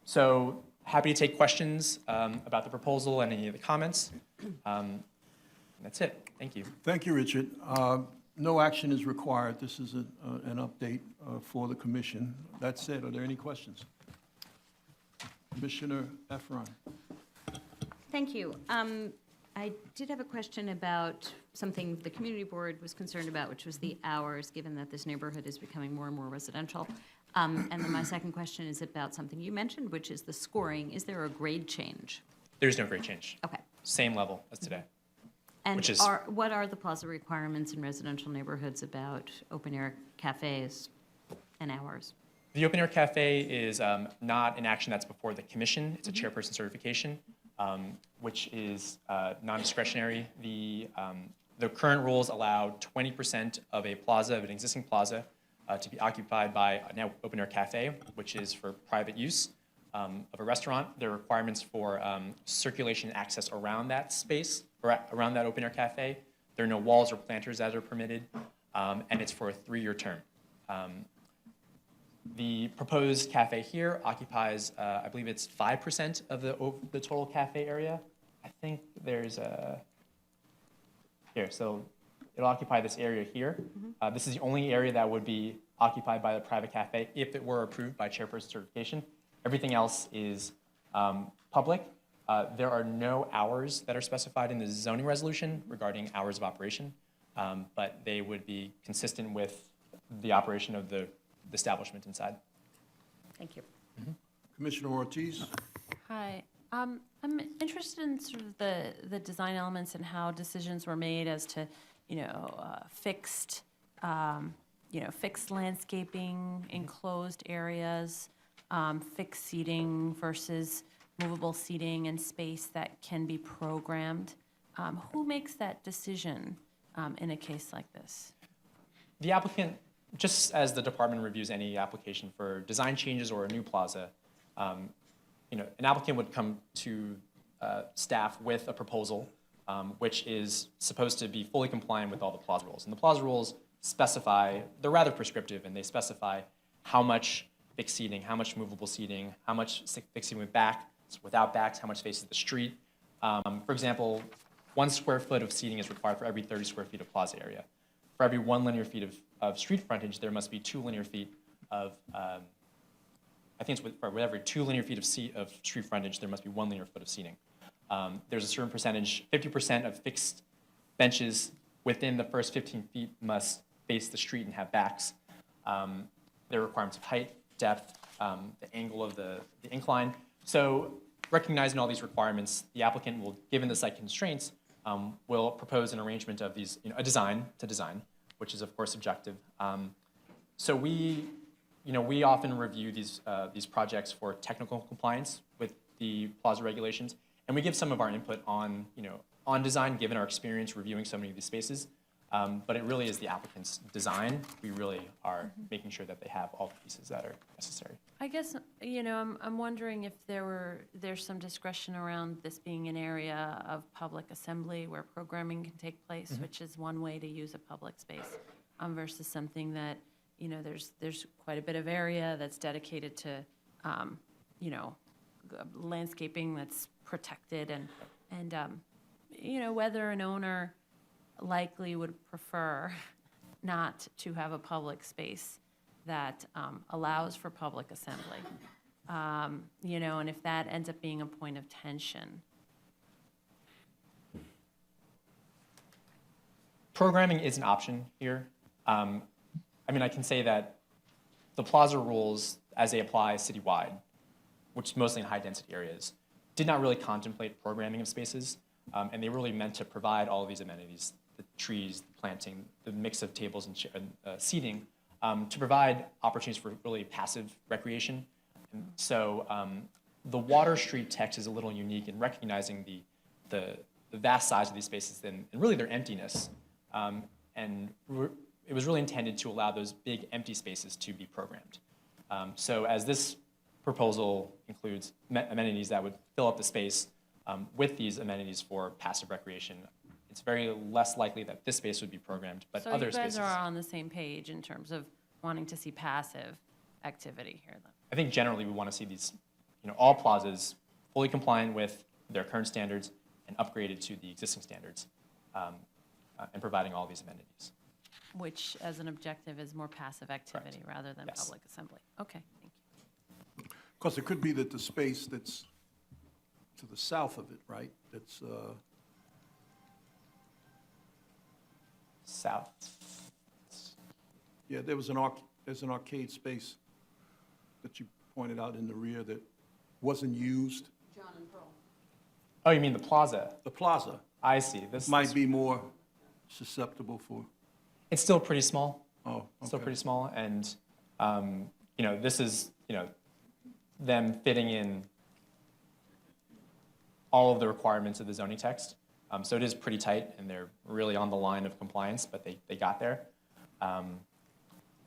So happy to take questions about the proposal and any of the comments. That's it. Thank you. Thank you, Richard. No action is required. This is an update for the commission. That said, are there any questions? Commissioner Efron. Thank you. I did have a question about something the community board was concerned about, which was the hours, given that this neighborhood is becoming more and more residential. And then my second question is about something you mentioned, which is the scoring. Is there a grade change? There's no grade change. Okay. Same level as today. And Which is- what are the plaza requirements in residential neighborhoods about open-air cafes and hours? The open air cafe is not an action that's before the commission. It's a chairperson certification, which is non-discretionary. The current rules allow 20% of a plaza, of an existing plaza, to be occupied by an open air cafe, which is for private use of a restaurant. There are requirements for circulation and access around that space, or around that open air cafe. There are no walls or planters that are permitted, and it's for a 3-year term. The proposed cafe here occupies, I believe it's 5% of the total cafe area. I think there's here, so it'll occupy this area here. This is the only area that would be occupied by the private cafe if it were approved by chairperson certification. Everything else is public. There are no hours that are specified in the zoning resolution regarding hours of operation, but they would be consistent with the operation of the establishment inside. Thank you. Commissioner Ortiz. Hi. I'm interested in sort of the design elements and how decisions were made as to, fixed landscaping, enclosed areas, fixed seating versus movable seating and space that can be programmed. Who makes that decision in a case like this? The applicant, just as the department reviews any application for design changes or a new plaza, an applicant would come to staff with a proposal, which is supposed to be fully compliant with all the plaza rules. And the plaza rules specify, they're rather prescriptive, and they specify how much fixed seating, how much movable seating, how much fixed seating with back, without backs, how much faces the street. For example, 1 square foot of seating is required for every 30 square feet of plaza area. For every 1 linear feet of street frontage, there must be 2 linear feet of, I think it's for every 2 linear feet of street frontage, there must be 1 linear foot of seating. There's a certain percentage, 50% of fixed benches within the first 15 feet must face the street and have backs. There are requirements of height, depth, the angle of the incline. So recognizing all these requirements, the applicant will, given the site constraints, will propose an arrangement of these, a design to design, which is of course subjective. So we often review these projects for technical compliance with the plaza regulations, and we give some of our input on, on design, given our experience reviewing so many of these spaces. But it really is the applicant's design. We really are making sure that they have all the pieces that are necessary. I guess, I'm wondering if there's some discretion around this being an area of public assembly where programming can take place, which is one way to use a public space, versus something that, there's quite a bit of area that's dedicated to, landscaping that's protected and whether an owner likely would prefer not to have a public space that allows for public assembly, and if that ends up being a point of tension. Programming is an option here. I can say that the plaza rules, as they apply citywide, which is mostly in high-density areas, did not really contemplate programming of spaces, and they really meant to provide all of these amenities, the trees, the planting, the mix of tables and seating, to provide opportunities for really passive recreation. And so the Water Street text is a little unique in recognizing the vast size of these spaces and really their emptiness. It was really intended to allow those big empty spaces to be programmed. So as this proposal includes amenities that would fill up the space with these amenities for passive recreation, it's very less likely that this space would be programmed, but other spaces. So you guys are on the same page in terms of wanting to see passive activity here, then? I think generally we want to see these, all plazas fully compliant with their current standards and upgraded to the existing standards. and providing all these amenities. Which, as an objective, is more passive activity rather than Yes. public assembly. Okay, thank you. Of course, it could be that the space that's to the south of it, right, that's, South. yeah, there's an arcade space that you pointed out in the rear that wasn't used. Oh, you mean the plaza? The plaza I see. This might be more susceptible for, It's still pretty small. oh, Still okay. pretty small, and this is them fitting in all of the requirements of the zoning text. So it is pretty tight, and they're really on the line of compliance, but they got there. And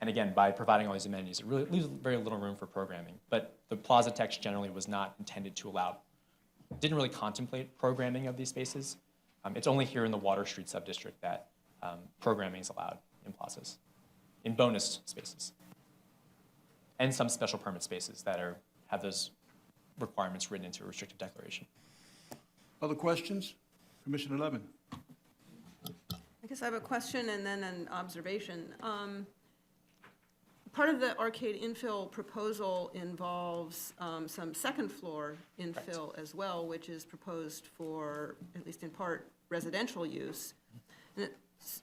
again, by providing all these amenities, it really leaves very little room for programming. But the plaza text generally was not intended to allow, didn't really contemplate programming of these spaces. It's only here in the Water Street subdistrict that programming is allowed in plazas, in bonus spaces, and some special permit spaces that have those requirements written into a restrictive declaration. Other questions? Commissioner Levin? I guess I have a question and then an observation. Part of the arcade infill proposal involves some second floor infill as well, which is proposed for, at least in part, residential use, and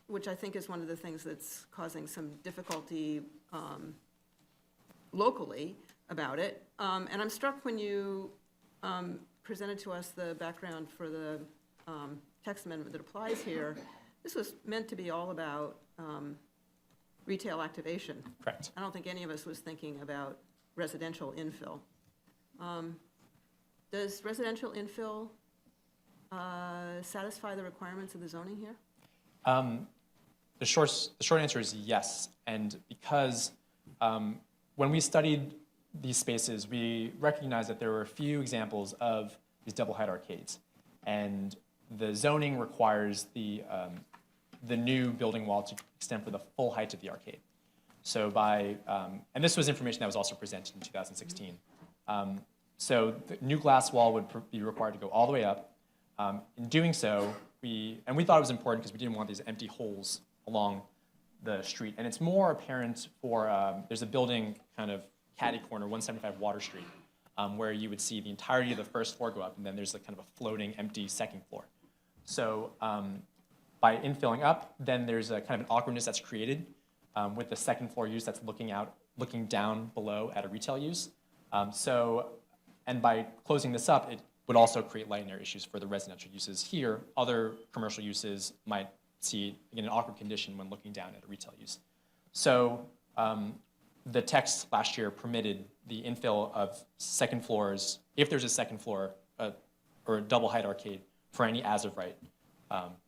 which I think is one of the things that's causing some difficulty locally about it. And I'm struck when you presented to us the background for the text amendment that applies here. This was meant to be all about retail activation. Correct. I don't think any of us was thinking about residential infill. Does residential infill satisfy the requirements of the zoning here? The short answer is yes, and because when we studied these spaces, we recognized that there were a few examples of these double-height arcades, and the zoning requires the new building wall to extend for the full height of the arcade. So and this was information that was also presented in 2016. So the new glass wall would be required to go all the way up. In doing so, we thought it was important because we didn't want these empty holes along the street. And it's more apparent for, there's a building kind of catty corner, 175 Water Street, where you would see the entirety of the first floor go up, and then there's kind of a floating empty second floor. So by infilling up, then there's a kind of an awkwardness that's created with the second floor use that's looking down below at a retail use. And by closing this up, it would also create light and air issues for the residential uses here. Other commercial uses might see, again, an awkward condition when looking down at a retail use. So the text last year permitted the infill of second floors, if there's a second floor or a double height arcade, for any as of right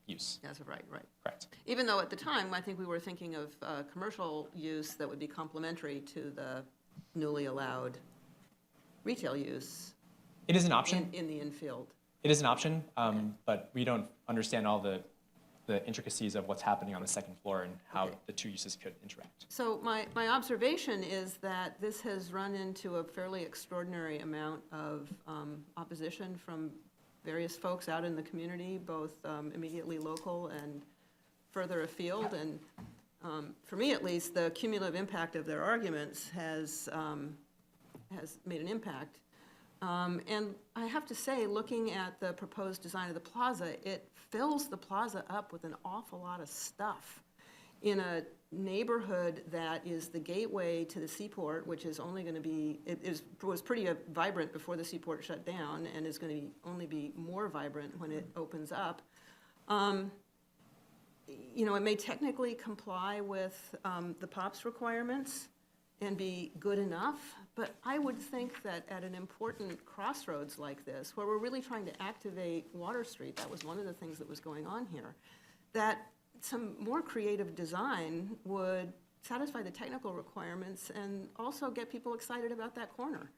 use. As of right. Correct. Even though at the time, I think we were thinking of commercial use that would be complementary to the newly allowed retail use It is an option. in the infield. It is an option, but we don't understand all the intricacies of what's happening on the second floor and how Okay. the two uses could interact. So my observation is that this has run into a fairly extraordinary amount of opposition from various folks out in the community, both immediately local and further afield. And for me, at least, the cumulative impact of their arguments has made an impact. And I have to say, looking at the proposed design of the plaza, it fills the plaza up with an awful lot of stuff in a neighborhood that is the gateway to the seaport, which is only going to be, was pretty vibrant before the seaport shut down and is going to only be more vibrant when it opens up. It may technically comply with the POPs requirements and be good enough, but I would think that at an important crossroads like this, where we're really trying to activate Water Street, that was one of the things that was going on here, that some more creative design would satisfy the technical requirements and also get people excited about that corner.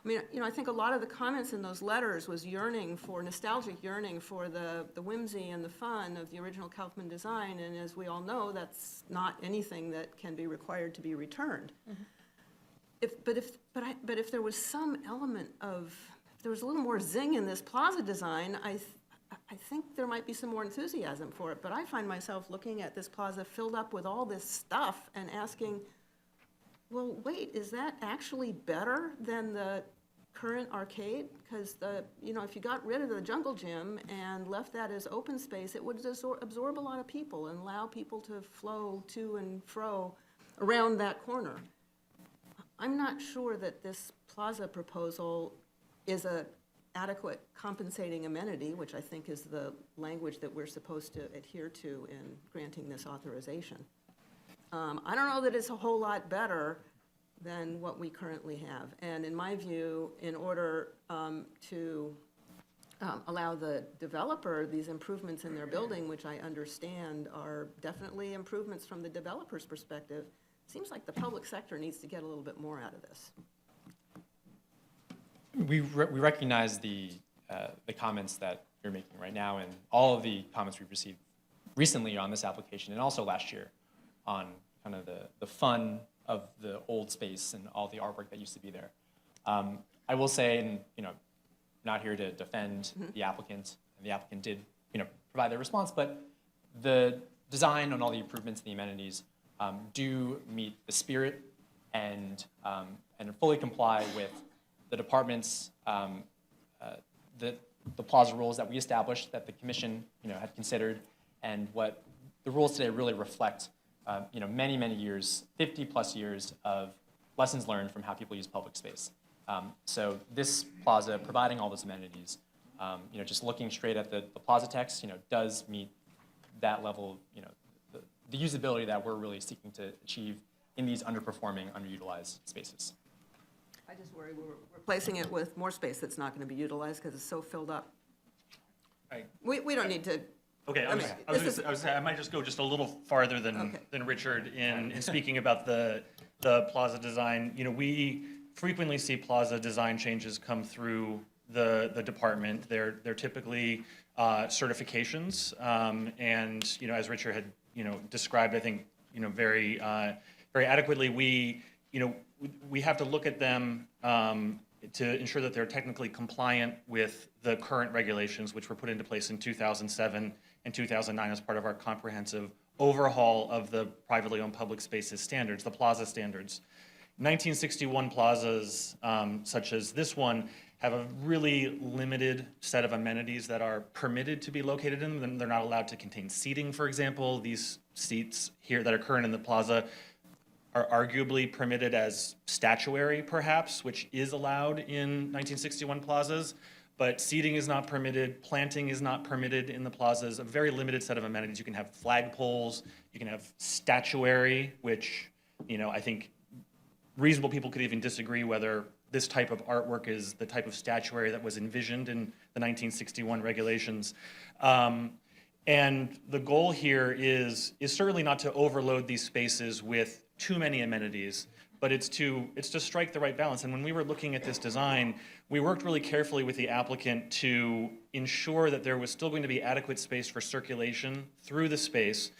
I mean, I think a lot of the comments in those letters was nostalgic yearning for the whimsy and the fun of the original Kaufman design, and as we all know, that's not anything that can be required to be returned. Mm-hmm. But if there was some element of, if there was a little more zing in this plaza design, I think there might be some more enthusiasm for it, but I find myself looking at this plaza filled up with all this stuff and asking, well, wait, is that actually better than the current arcade? Because if you got rid of the jungle gym and left that as open space, it would absorb a lot of people and allow people to flow to and fro around that corner. I'm not sure that this plaza proposal is a adequate compensating amenity, which I think is the language that we're supposed to adhere to in granting this authorization. I don't know that it's a whole lot better than what we currently have. And in my view, in order to allow the developer these improvements in their building, which I understand are definitely improvements from the developer's perspective, seems like the public sector needs to get a little bit more out of this. We recognize the comments that you're making right now and all of the comments we've received recently on this application and also last year on kind of the fun of the old space and all the artwork that used to be there. I will say, and not here to defend the applicant, and the applicant did provide their response, but the design and all the improvements and the amenities do meet the spirit and fully comply with the department's the plaza rules that we established, that the commission had considered, and what the rules today really reflect many years, 50+ years of lessons learned from how people use public space. So this plaza, providing all those amenities, just looking straight at the plaza text, does meet that level of, the usability that we're really seeking to achieve in these underperforming, underutilized spaces. I just worry we're replacing it with more space that's not going to be utilized because it's so filled up. Right. We don't need to. Okay, I might just go just a little farther than Richard in speaking about the plaza design. We frequently see plaza design changes come through the department. They're typically certifications, and as Richard had described, I think very adequately. We have to look at them to ensure that they're technically compliant with the current regulations, which were put into place in 2007 and 2009 as part of our comprehensive overhaul of the privately owned public spaces standards, the plaza standards. 1961 plazas, such as this one, have a really limited set of amenities that are permitted to be located in them. They're not allowed to contain seating, for example. These seats here that are current in the plaza are arguably permitted as statuary, perhaps, which is allowed in 1961 plazas, but seating is not permitted, planting is not permitted in the plazas, a very limited set of amenities. You can have flagpoles, you can have statuary, which, I think reasonable people could even disagree whether this type of artwork is the type of statuary that was envisioned in the 1961 regulations. And the goal here is certainly not to overload these spaces with too many amenities, but it's to strike the right balance. And when we were looking at this design, we worked really carefully with the applicant to ensure that there was still going to be adequate space for circulation through the space,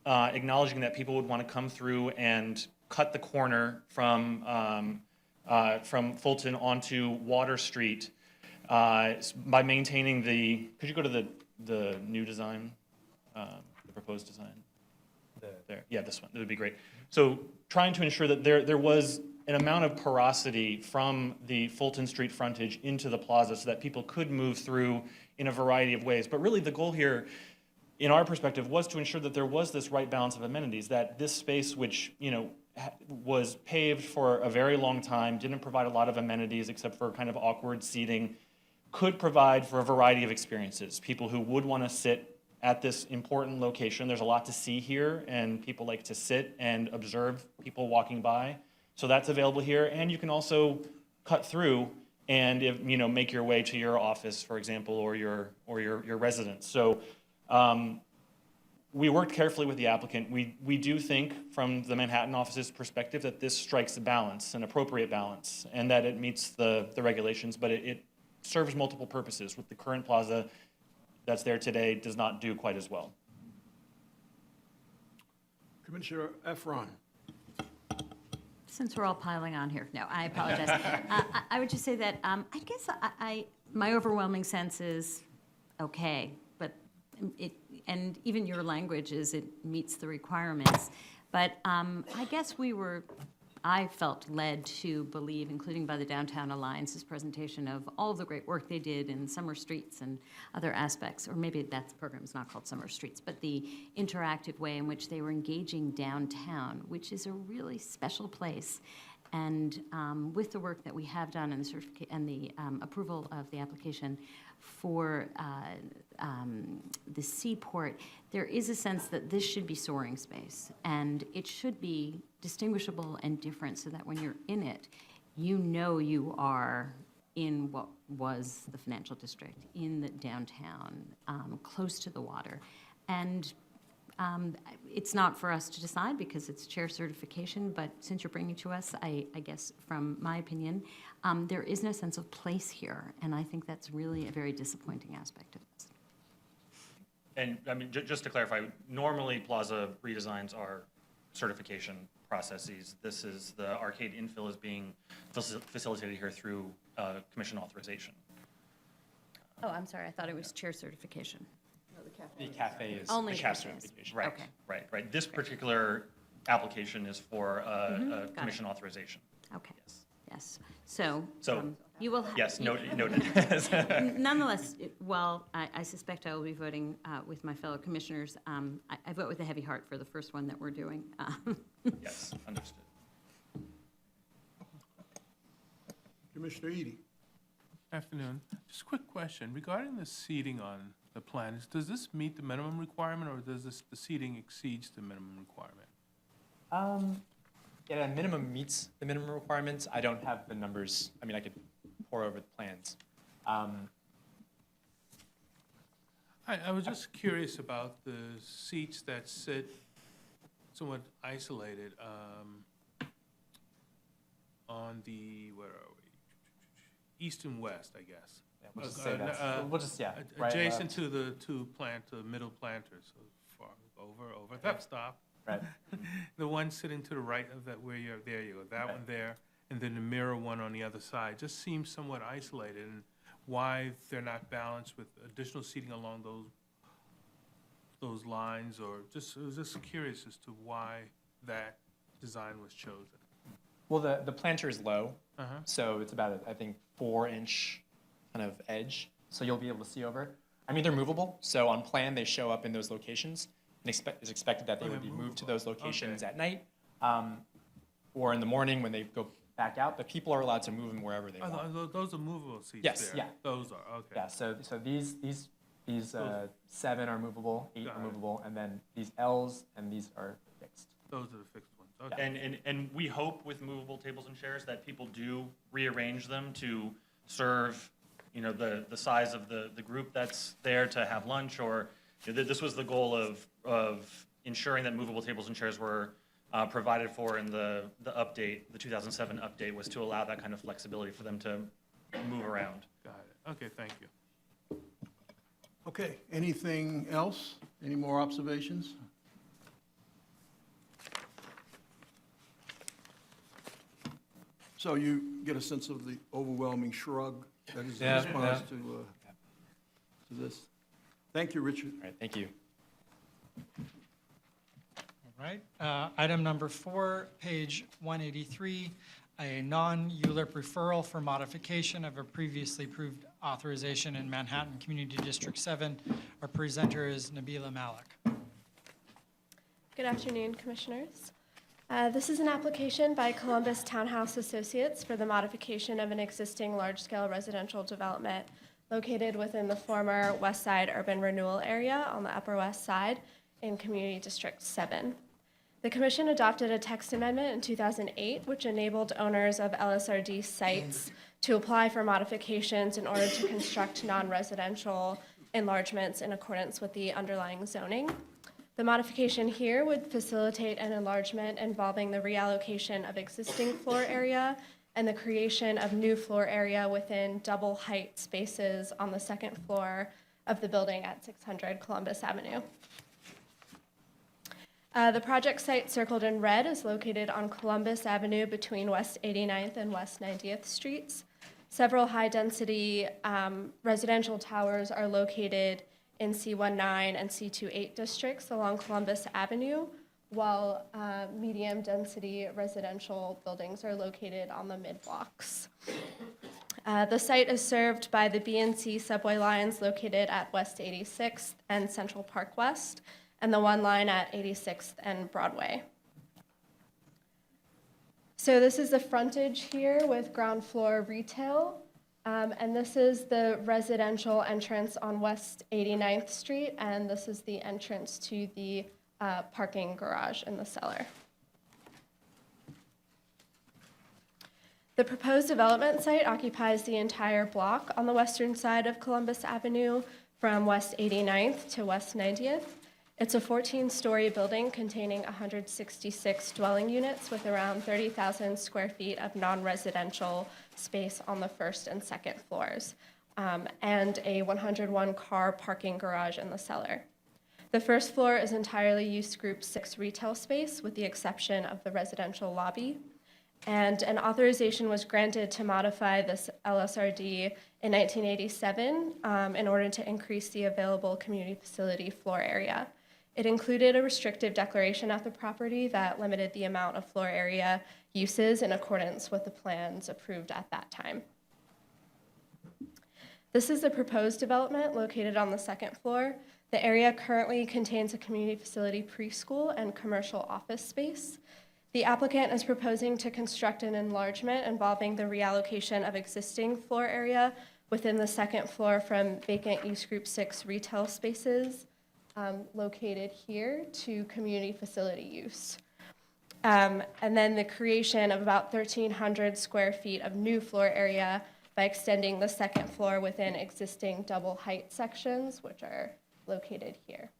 acknowledging that people would want to come through and cut the corner from Fulton onto Water Street by maintaining could you go to the new design, the proposed design? There, yeah, this one, that would be great. So trying to ensure that there was an amount of porosity from the Fulton Street frontage into the plaza so that people could move through in a variety of ways. But really the goal here, in our perspective, was to ensure that there was this right balance of amenities, that this space, which, was paved for a very long time, didn't provide a lot of amenities except for kind of awkward seating, could provide for a variety of experiences. People who would want to sit at this important location. There's a lot to see here, and people like to sit and observe people walking by. So that's available here, and you can also cut through and make your way to your office, for example, or your residence. So we worked carefully with the applicant. We do think, from the Manhattan office's perspective, that this strikes a balance, an appropriate balance, and that it meets the regulations, but it serves multiple purposes. With the current plaza that's there today, does not do quite as well. Commissioner Efron. Since we're all piling on here, no, I apologize. I would just say that I guess my overwhelming sense is okay, but and even your language is it meets the requirements. But I guess I felt led to believe, including by the Downtown Alliance's presentation of all the great work they did in Summer Streets and other aspects, or maybe that program is not called Summer Streets, but the interactive way in which they were engaging downtown, which is a really special place. And with the work that we have done and the approval of the application for the seaport, there is a sense that this should be soaring space, and it should be distinguishable and different so that when you're in it, you know you are in what was the financial district, in the downtown, close to the water. And it's not for us to decide because it's chair certification, but since you're bringing it to us, I guess from my opinion, there is no sense of place here, and I think that's really a very disappointing aspect of this. And I mean, just to clarify, normally plaza redesigns are certification processes. This is the arcade infill is being facilitated here through commission authorization. Oh, I'm sorry, I thought it was chair certification. The cafe is Only the the CAP cafe is. certification. Right, Okay. right. This particular application is for a Got commission authorization. Okay, yes. So So, you will. Yes, noted. Nonetheless, while I suspect I will be voting with my fellow commissioners, I vote with a heavy heart for the first one that we're doing. Yes, understood. Commissioner Edie? Afternoon. Just a quick question. Regarding the seating on the plan, does this meet the minimum requirement, or does the seating exceeds the minimum requirement? Yeah, the minimum meets the minimum requirements. I don't have the numbers. I mean, I could pour over the plans. I was just curious about the seats that sit somewhat isolated on the, where are we? East and west, I guess. Yeah, we'll just say that's, we'll just, yeah. Adjacent to the middle planters, so far, over, stop. Right. The one sitting to the right of that, where you're, there you go, that one there, and then the mirror one on the other side, just seems somewhat isolated, and why they're not balanced with additional seating along those lines, or I was just curious as to why that design was chosen. Well, the planter is low, Uh-huh. so it's about, I think, 4-inch kind of edge, so you'll be able to see over it. I mean, they're movable, so on plan, they show up in those locations, and it's expected that they would be moved to those locations at night, or in the morning when they go back out, but people are allowed to move them wherever they want. Those are movable seats Yes, there? yeah. Those are, okay. Yeah, so these 7 are movable, 8 Got are it. movable, and then these Ls and these are fixed. Those are the fixed ones, okay. And we hope with movable tables and chairs that people do rearrange them to serve, you know, the size of the group that's there to have lunch, or this was the goal of ensuring that movable tables and chairs were provided for in the update, the 2007 update, was to allow that kind of flexibility for them to move around. Got it. Okay, thank you. Okay, anything else? Any more observations? So you get a sense of the overwhelming shrug that is in Yeah, response yeah. to this? Thank you, Richard. All right, thank you. All right. Item number 4, page 183, a non-ULIP referral for modification of a previously approved authorization in Manhattan Community District 7. Our presenter is Nabila Malik. Good afternoon, Commissioners. This is an application by Columbus Townhouse Associates for the modification of an existing large-scale residential development located within the former West Side Urban Renewal Area on the Upper West Side in Community District 7. The Commission adopted a text amendment in 2008, which enabled owners of LSRD sites to apply for modifications in order to construct non-residential enlargements in accordance with the underlying zoning. The modification here would facilitate an enlargement involving the reallocation of existing floor area and the creation of new floor area within double height spaces on the second floor of the building at 600 Columbus Avenue. The project site circled in red is located on Columbus Avenue between West 89th and West 90th Streets. Several high-density residential towers are located in C19 and C28 districts along Columbus Avenue, while medium-density residential buildings are located on the mid-blocks. The site is served by the B and C subway lines located at West 86th and Central Park West, and the one line at 86th and Broadway. So this is the frontage here with ground floor retail, and this is the residential entrance on West 89th Street, and this is the entrance to the parking garage in the cellar. The proposed development site occupies the entire block on the western side of Columbus Avenue from West 89th to West 90th. It's a 14-story building containing 166 dwelling units with around 30,000 square feet of non-residential space on the first and second floors, and a 101-car parking garage in the cellar. The first floor is entirely used Group 6 retail space with the exception of the residential lobby. And an authorization was granted to modify this LSRD in 1987 in order to increase the available community facility floor area. It included a restrictive declaration at the property that limited the amount of floor area uses in accordance with the plans approved at that time. This is the proposed development located on the second floor. The area currently contains a community facility preschool and commercial office space. The applicant is proposing to construct an enlargement involving the reallocation of existing floor area within the second floor from vacant use Group 6 retail spaces located here to community facility use. And then the creation of about 1,300 square feet of new floor area by extending the second floor within existing double height sections, which are located here.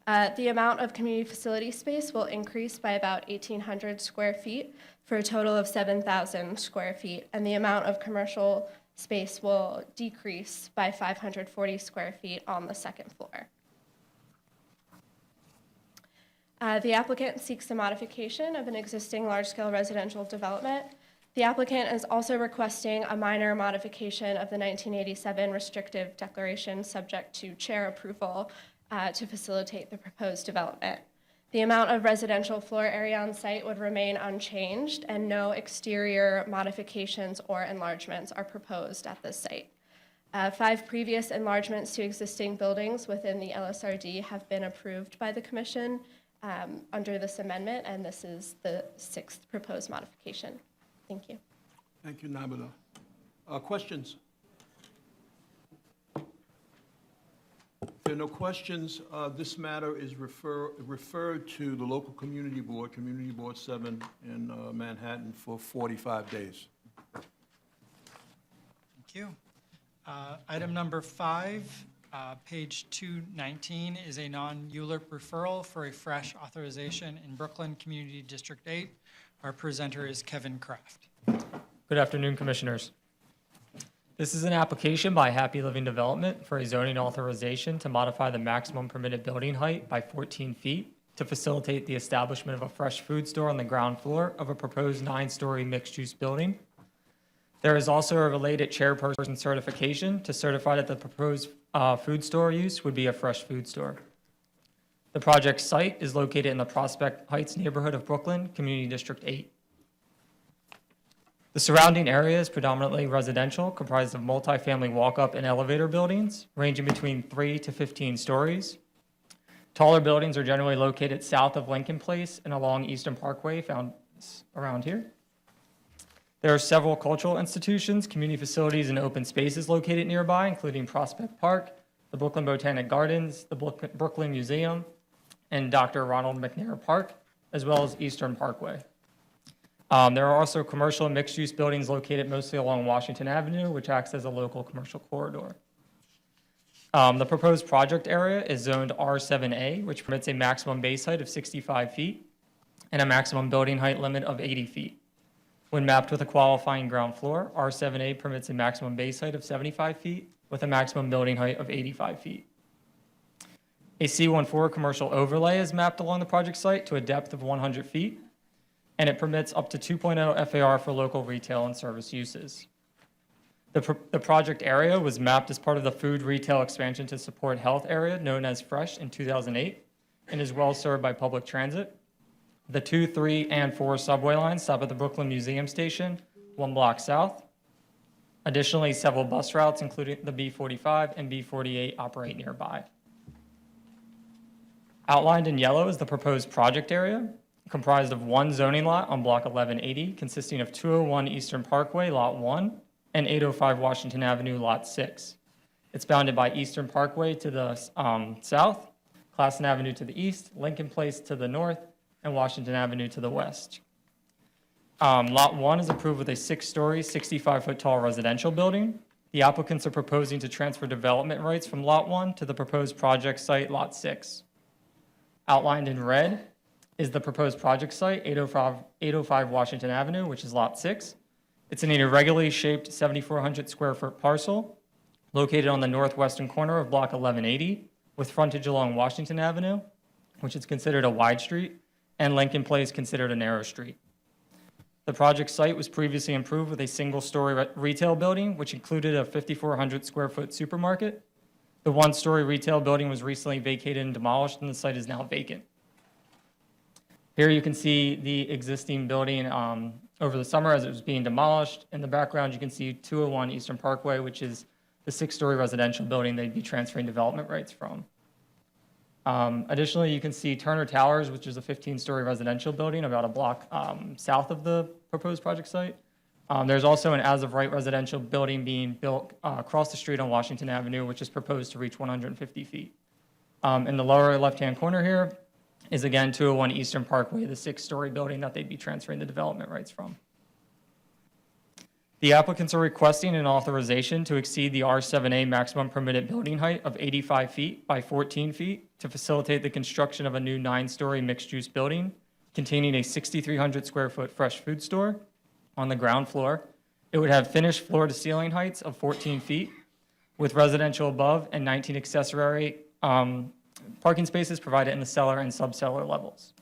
The amount of community facility space will increase by about 1,800 square feet for a total of 7,000 square feet, and the amount of commercial space will decrease by 540 square feet on the second floor. The applicant seeks a modification of an existing large-scale residential development. The applicant is also requesting a minor modification of the 1987 restrictive declaration subject to chair approval to facilitate the proposed development. The amount of residential floor area on site would remain unchanged, and no exterior modifications or enlargements are proposed at this site. 5 previous enlargements to existing buildings within the LSRD have been approved by the Commission under this amendment, and this is the 6th proposed modification. Thank you. Thank you, Nabila. Questions? If there are no questions, this matter is referred to the local Community Board 7 in Manhattan for 45 days. Thank you. Item number 5, page 219, is a non-ULURP referral for a fresh authorization in Brooklyn Community District 8. Our presenter is Kevin Kraft. Good afternoon, Commissioners. This is an application by Happy Living Development for a zoning authorization to modify the maximum permitted building height by 14 feet to facilitate the establishment of a fresh food store on the ground floor of a proposed 9-story mixed-use building. There is also a related chairperson certification to certify that the proposed food store use would be a fresh food store. The project site is located in the Prospect Heights neighborhood of Brooklyn, Community District 8. The surrounding area is predominantly residential, comprised of multifamily walk-up and elevator buildings, ranging between 3 to 15 stories. Taller buildings are generally located south of Lincoln Place and along Eastern Parkway, found around here. There are several cultural institutions, community facilities, and open spaces located nearby, including Prospect Park, the Brooklyn Botanic Gardens, the Brooklyn Museum, and Dr. Ronald McNair Park, as well as Eastern Parkway. There are also commercial and mixed-use buildings located mostly along Washington Avenue, which acts as a local commercial corridor. The proposed project area is zoned R7A, which permits a maximum base height of 65 feet and a maximum building height limit of 80 feet. When mapped with a qualifying ground floor, R7A permits a maximum base height of 75 feet with a maximum building height of 85 feet. A C14 commercial overlay is mapped along the project site to a depth of 100 feet, and it permits up to 2.0 FAR for local retail and service uses. The project area was mapped as part of the food retail expansion to support health area known as Fresh in 2008 and is well served by public transit. The 2, 3, and 4 subway lines stop at the Brooklyn Museum Station, 1 block south. Additionally, several bus routes, including the B45 and B48, operate nearby. Outlined in yellow is the proposed project area, comprised of 1 zoning lot on Block 1180, consisting of 201 Eastern Parkway, Lot 1, and 805 Washington Avenue, Lot 6. It's bounded by Eastern Parkway to the south, Classen Avenue to the east, Lincoln Place to the north, and Washington Avenue to the west. Lot 1 is approved with a 6-story, 65-foot-tall residential building. The applicants are proposing to transfer development rights from Lot 1 to the proposed project site, Lot 6. Outlined in red is the proposed project site, 805 Washington Avenue, which is Lot 6. It's an irregularly shaped 7,400 square foot parcel located on the northwestern corner of Block 1180 with frontage along Washington Avenue, which is considered a wide street, and Lincoln Place considered a narrow street. The project site was previously improved with a single-story retail building, which included a 5,400 square foot supermarket. The 1-story retail building was recently vacated and demolished, and the site is now vacant. Here you can see the existing building over the summer as it was being demolished. In the background, you can see 201 Eastern Parkway, which is the 6-story residential building they'd be transferring development rights from. Additionally, you can see Turner Towers, which is a 15-story residential building about a block south of the proposed project site. There's also an as-of-right residential building being built across the street on Washington Avenue, which is proposed to reach 150 feet. In the lower left-hand corner here is, again, 201 Eastern Parkway, the 6-story building that they'd be transferring the development rights from. The applicants are requesting an authorization to exceed the R7A maximum permitted building height of 85 feet by 14 feet to facilitate the construction of a new 9-story mixed-use building containing a 6,300 square foot fresh food store on the ground floor. It would have finished floor-to-ceiling heights of 14 feet with residential above and 19 accessory parking spaces provided in the cellar and sub-cellar levels.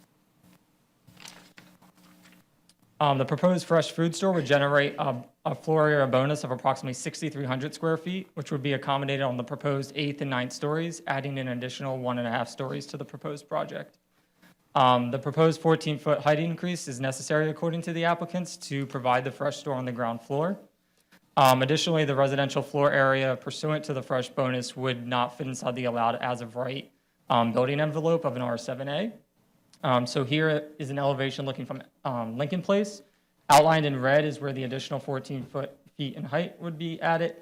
The proposed fresh food store would generate a floor area bonus of approximately 6,300 square feet, which would be accommodated on the proposed 8th and 9th stories, adding an additional 1.5 stories to the proposed project. The proposed 14-foot height increase is necessary, according to the applicants, to provide the fresh store on the ground floor. Additionally, the residential floor area pursuant to the fresh bonus would not fit inside the allowed as-of-right building envelope of an R7A. So here is an elevation looking from Lincoln Place. Outlined in red is where the additional 14 feet in height would be added.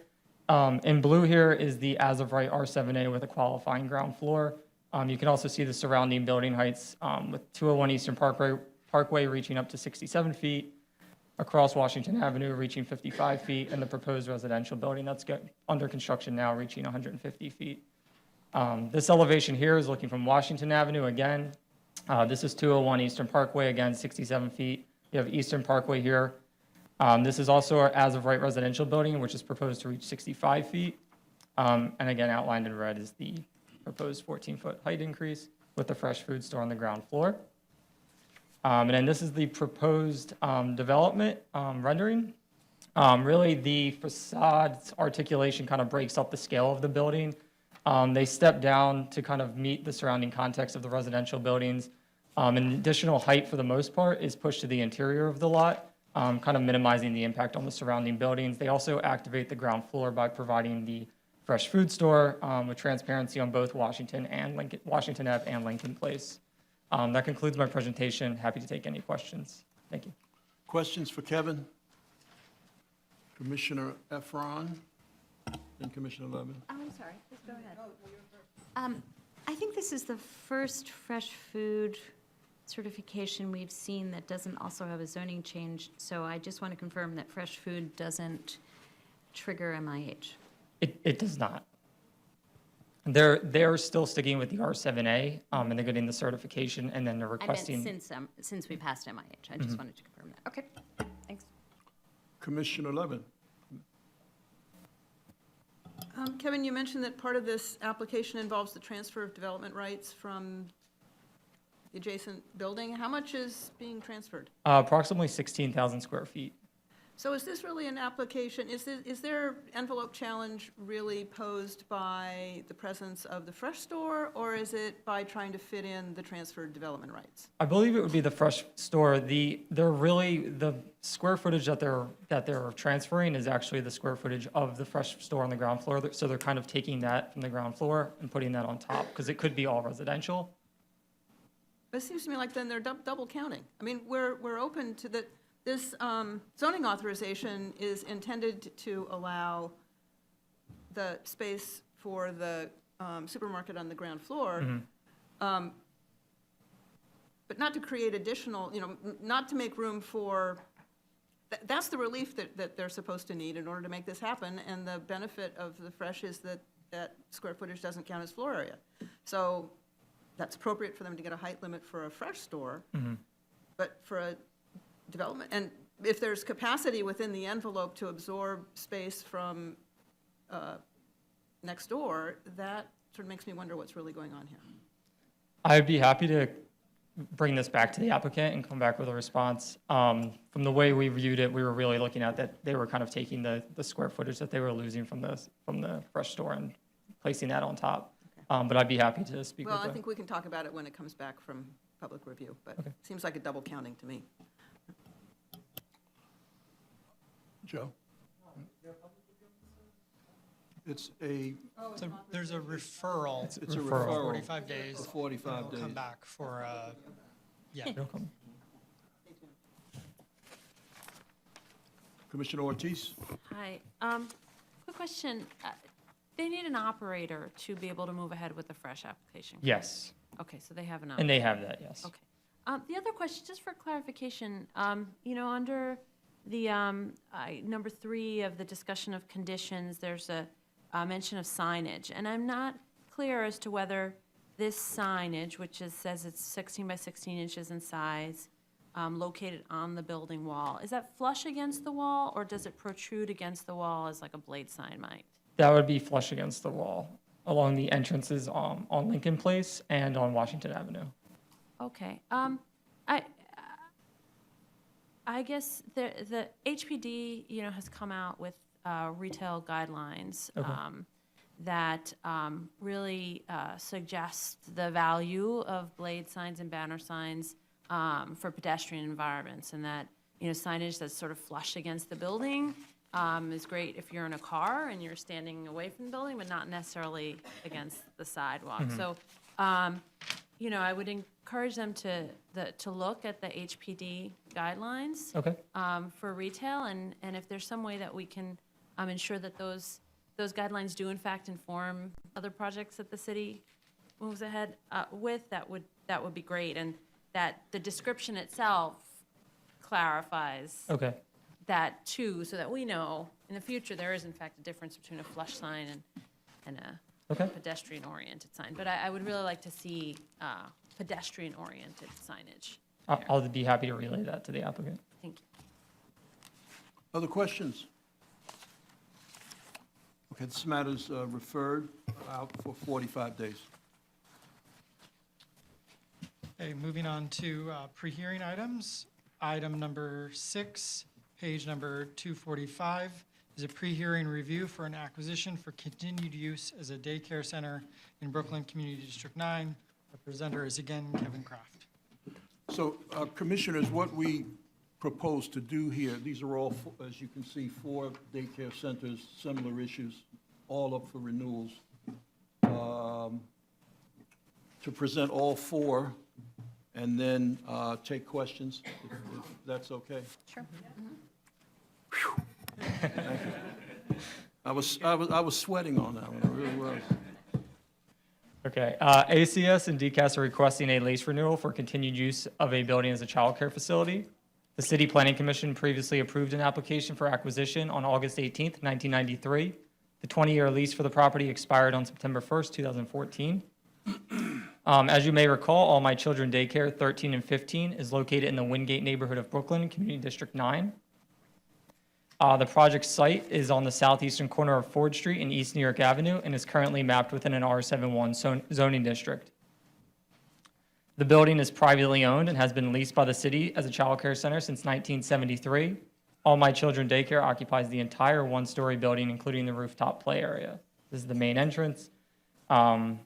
In blue here is the as-of-right R7A with a qualifying ground floor. You can also see the surrounding building heights with 201 Eastern Parkway reaching up to 67 feet, across Washington Avenue reaching 55 feet, and the proposed residential building that's under construction now reaching 150 feet. This elevation here is looking from Washington Avenue again. This is 201 Eastern Parkway, again, 67 feet. You have Eastern Parkway here. This is also our as-of-right residential building, which is proposed to reach 65 feet. And again, outlined in red is the proposed 14-foot height increase with the fresh food store on the ground floor. And then this is the proposed development rendering. Really, the facade articulation kind of breaks up the scale of the building. They step down to kind of meet the surrounding context of the residential buildings. And additional height, for the most part, is pushed to the interior of the lot, kind of minimizing the impact on the surrounding buildings. They also activate the ground floor by providing the fresh food store with transparency on both Washington Ave and Lincoln Place. That concludes my presentation. Happy to take any questions. Thank you. Questions for Kevin? Commissioner Efron and Commissioner Levin. Oh, I'm sorry, please go ahead. I think this is the first fresh food certification we've seen that doesn't also have a zoning change, so I just want to confirm that fresh food doesn't trigger MIH. It does not. They're still sticking with the R7A, and they're getting the certification, and then they're requesting. I meant since we passed MIH, I just wanted to confirm that. Okay, thanks. Commissioner Levin. Kevin, you mentioned that part of this application involves the transfer of development rights from the adjacent building. How much is being transferred? Approximately 16,000 square feet. So is this really an application, is their envelope challenge really posed by the presence of the Fresh Store, or is it by trying to fit in the transferred development rights? I believe it would be the Fresh Store. The square footage that they're transferring is actually the square footage of the Fresh Store on the ground floor. So they're kind of taking that from the ground floor and putting that on top, because it could be all residential. But it seems to me like then they're double counting. I mean, we're open to that. This zoning authorization is intended to allow the space for the supermarket on the ground floor, but not to create additional, not to make room for, that's the relief that they're supposed to need in order to make this happen, and the benefit of the Fresh is that square footage doesn't count as floor area. So that's appropriate for them to get a height limit for a Fresh Store, but for a development, and if there's capacity within the envelope to absorb space from next door, that sort of makes me wonder what's really going on here. I'd be happy to bring this back to the applicant and come back with a response. From the way we viewed it, we were really looking at that they were kind of taking the square footage that they were losing from the Fresh Store and placing that on top. But I'd be happy to speak with Well, I them. think we can talk about it when it comes back from public review, but it seems like a double counting to me. Joe? It's So there's a referral. It's a for referral. 45 days. For 45 and it'll Come days. back for, yeah. Commissioner Ortiz? Hi. Quick question. They need an operator to be able to move ahead with the Fresh application. Yes, Okay, so they have an and operator. they have that, yes. Okay. The other question, just for clarification, under the number 3 of the discussion of conditions, there's a mention of signage, and I'm not clear as to whether this signage, which says it's 16 by 16 inches in size, located on the building wall, is that flush against the wall, or does it protrude against the wall as like a blade sign might? That would be flush against the wall along the entrances on Lincoln Place and on Washington Avenue. Okay. I guess the HPD, has come out with retail guidelines that really suggest the value of blade signs and banner signs for pedestrian environments, and that, signage that's sort of flush against the building is great if you're in a car and you're standing away from the building, but not necessarily against the sidewalk. So, I would encourage them to look at the HPD guidelines Okay. for retail, and if there's some way that we can ensure that those guidelines do in fact inform other projects that the city moves ahead with, that would be great, and that the description itself clarifies Okay. that too, so that we know in the future there is in fact a difference between a flush sign and a Okay. pedestrian-oriented sign. But I would really like to see pedestrian-oriented signage. I'll be happy to relay that to the applicant. Thank you. Other questions? Okay, this matter's referred out for 45 days. Okay, moving on to pre-hearing items. Item number 6, page number 245, is a pre-hearing review for an acquisition for continued use as a daycare center in Brooklyn Community District 9. The presenter is again Kevin Kraft. So, Commissioners, what we propose to do here, these are all, as you can see, 4 daycare centers, similar issues, all up for renewals. To present all 4 and then take questions, if that's okay. Sure. Thank you. I was sweating on that one, I really was. Okay, ACS and DCAS are requesting a lease renewal for continued use of a building as a childcare facility. The City Planning Commission previously approved an application for acquisition on August 18th, 1993. The 20-year lease for the property expired on September 1st, 2014. As you may recall, All My Children Daycare 13 and 15 is located in the Wingate neighborhood of Brooklyn, Community District 9. The project site is on the southeastern corner of Ford Street and East New York Avenue and is currently mapped within an R71 zoning district. The building is privately owned and has been leased by the city as a child care center since 1973. All My Children Daycare occupies the entire one-story building, including the rooftop play area. This is the main entrance. And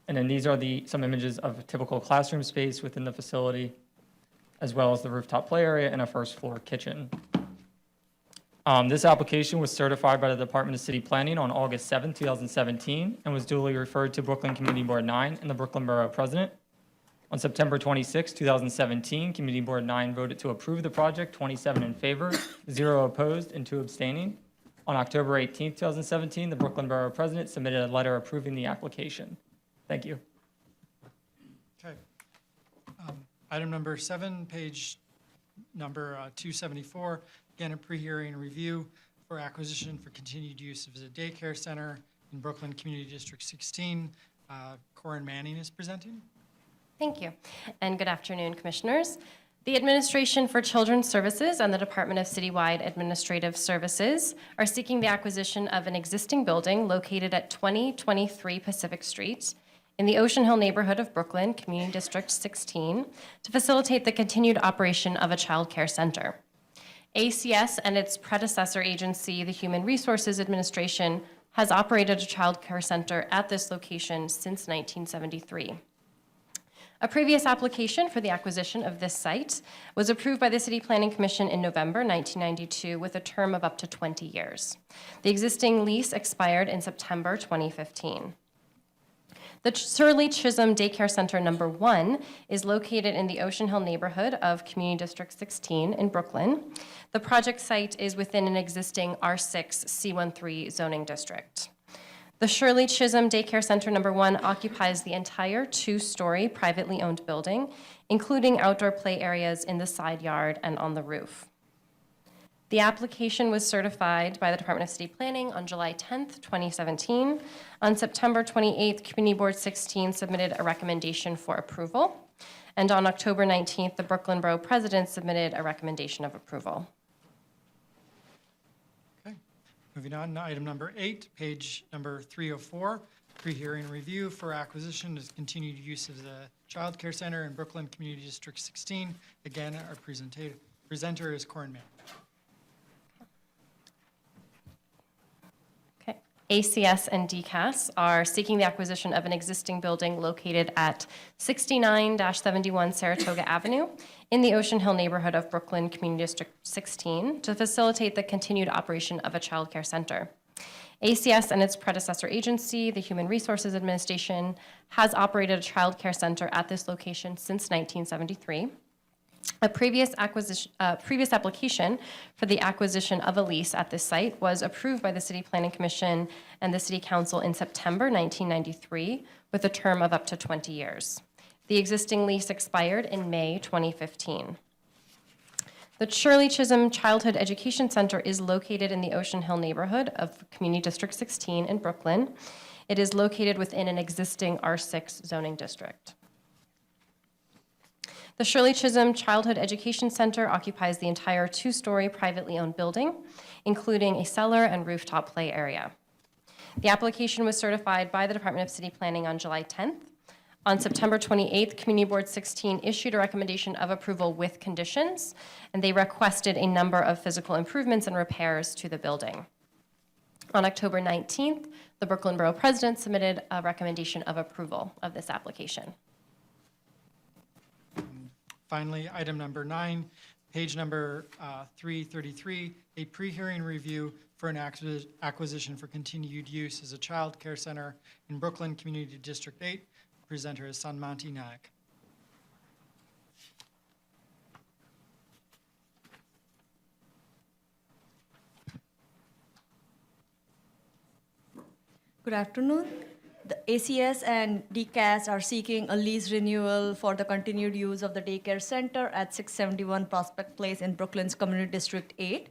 then these are some images of a typical classroom space within the facility, as well as the rooftop play area and a first-floor kitchen. This application was certified by the Department of City Planning on August 7, 2017, and was duly referred to Brooklyn Community Board 9 and the Brooklyn Borough President. On September 26, 2017, Community Board 9 voted to approve the project, 27 in favor, 0 opposed, and 2 abstaining. On October 18, 2017, the Brooklyn Borough President submitted a letter approving the application. Thank you. Okay. Item number 7, page number 274, again, a pre-hearing review for acquisition for continued use of the daycare center in Brooklyn Community District 16. Corin Manning is presenting. Thank you, and good afternoon, Commissioners. The Administration for Children's Services and the Department of Citywide Administrative Services are seeking the acquisition of an existing building located at 2023 Pacific Street in the Ocean Hill neighborhood of Brooklyn, Community District 16, to facilitate the continued operation of a child care center. ACS and its predecessor agency, the Human Resources Administration, has operated a child care center at this location since 1973. A previous application for the acquisition of this site was approved by the City Planning Commission in November 1992 with a term of up to 20 years. The existing lease expired in September 2015. The Shirley Chisholm Daycare Center number 1 is located in the Ocean Hill neighborhood of Community District 16 in Brooklyn. The project site is within an existing R6 C13 zoning district. The Shirley Chisholm Daycare Center number 1 occupies the entire 2-story privately owned building, including outdoor play areas in the side yard and on the roof. The application was certified by the Department of City Planning on July 10th, 2017. On September 28th, Community Board 16 submitted a recommendation for approval. And on October 19th, the Brooklyn Borough President submitted a recommendation of approval. Okay. Moving on to item number 8, page number 304, pre-hearing review for acquisition of continued use of the child care center in Brooklyn Community District 16. Again, our presenter is Corin Mann. ACS and DCAS are seeking the acquisition of an existing building located at 69-71 Saratoga Avenue in the Ocean Hill neighborhood of Brooklyn Community District 16 to facilitate the continued operation of a child care center. ACS and its predecessor agency, the Human Resources Administration, has operated a child care center at this location since 1973. A previous application for the acquisition of a lease at this site was approved by the City Planning Commission and the City Council in September 1993 with a term of up to 20 years. The existing lease expired in May 2015. The Shirley Chisholm Childhood Education Center is located in the Ocean Hill neighborhood of Community District 16 in Brooklyn. It is located within an existing R6 zoning district. The Shirley Chisholm Childhood Education Center occupies the entire 2-story privately owned building, including a cellar and rooftop play area. The application was certified by the Department of City Planning on July 10th. On September 28th, Community Board 16 issued a recommendation of approval with conditions, and they requested a number of physical improvements and repairs to the building. On October 19th, the Brooklyn Borough President submitted a recommendation of approval of this application. Finally, item number 9, page number 333, a pre-hearing review for an acquisition for continued use as a child care center in Brooklyn Community District 8. Presenter is Sanmanti Naik. Good afternoon. The ACS and DCAS are seeking a lease renewal for the continued use of the daycare center at 671 Prospect Place in Brooklyn's Community District 8.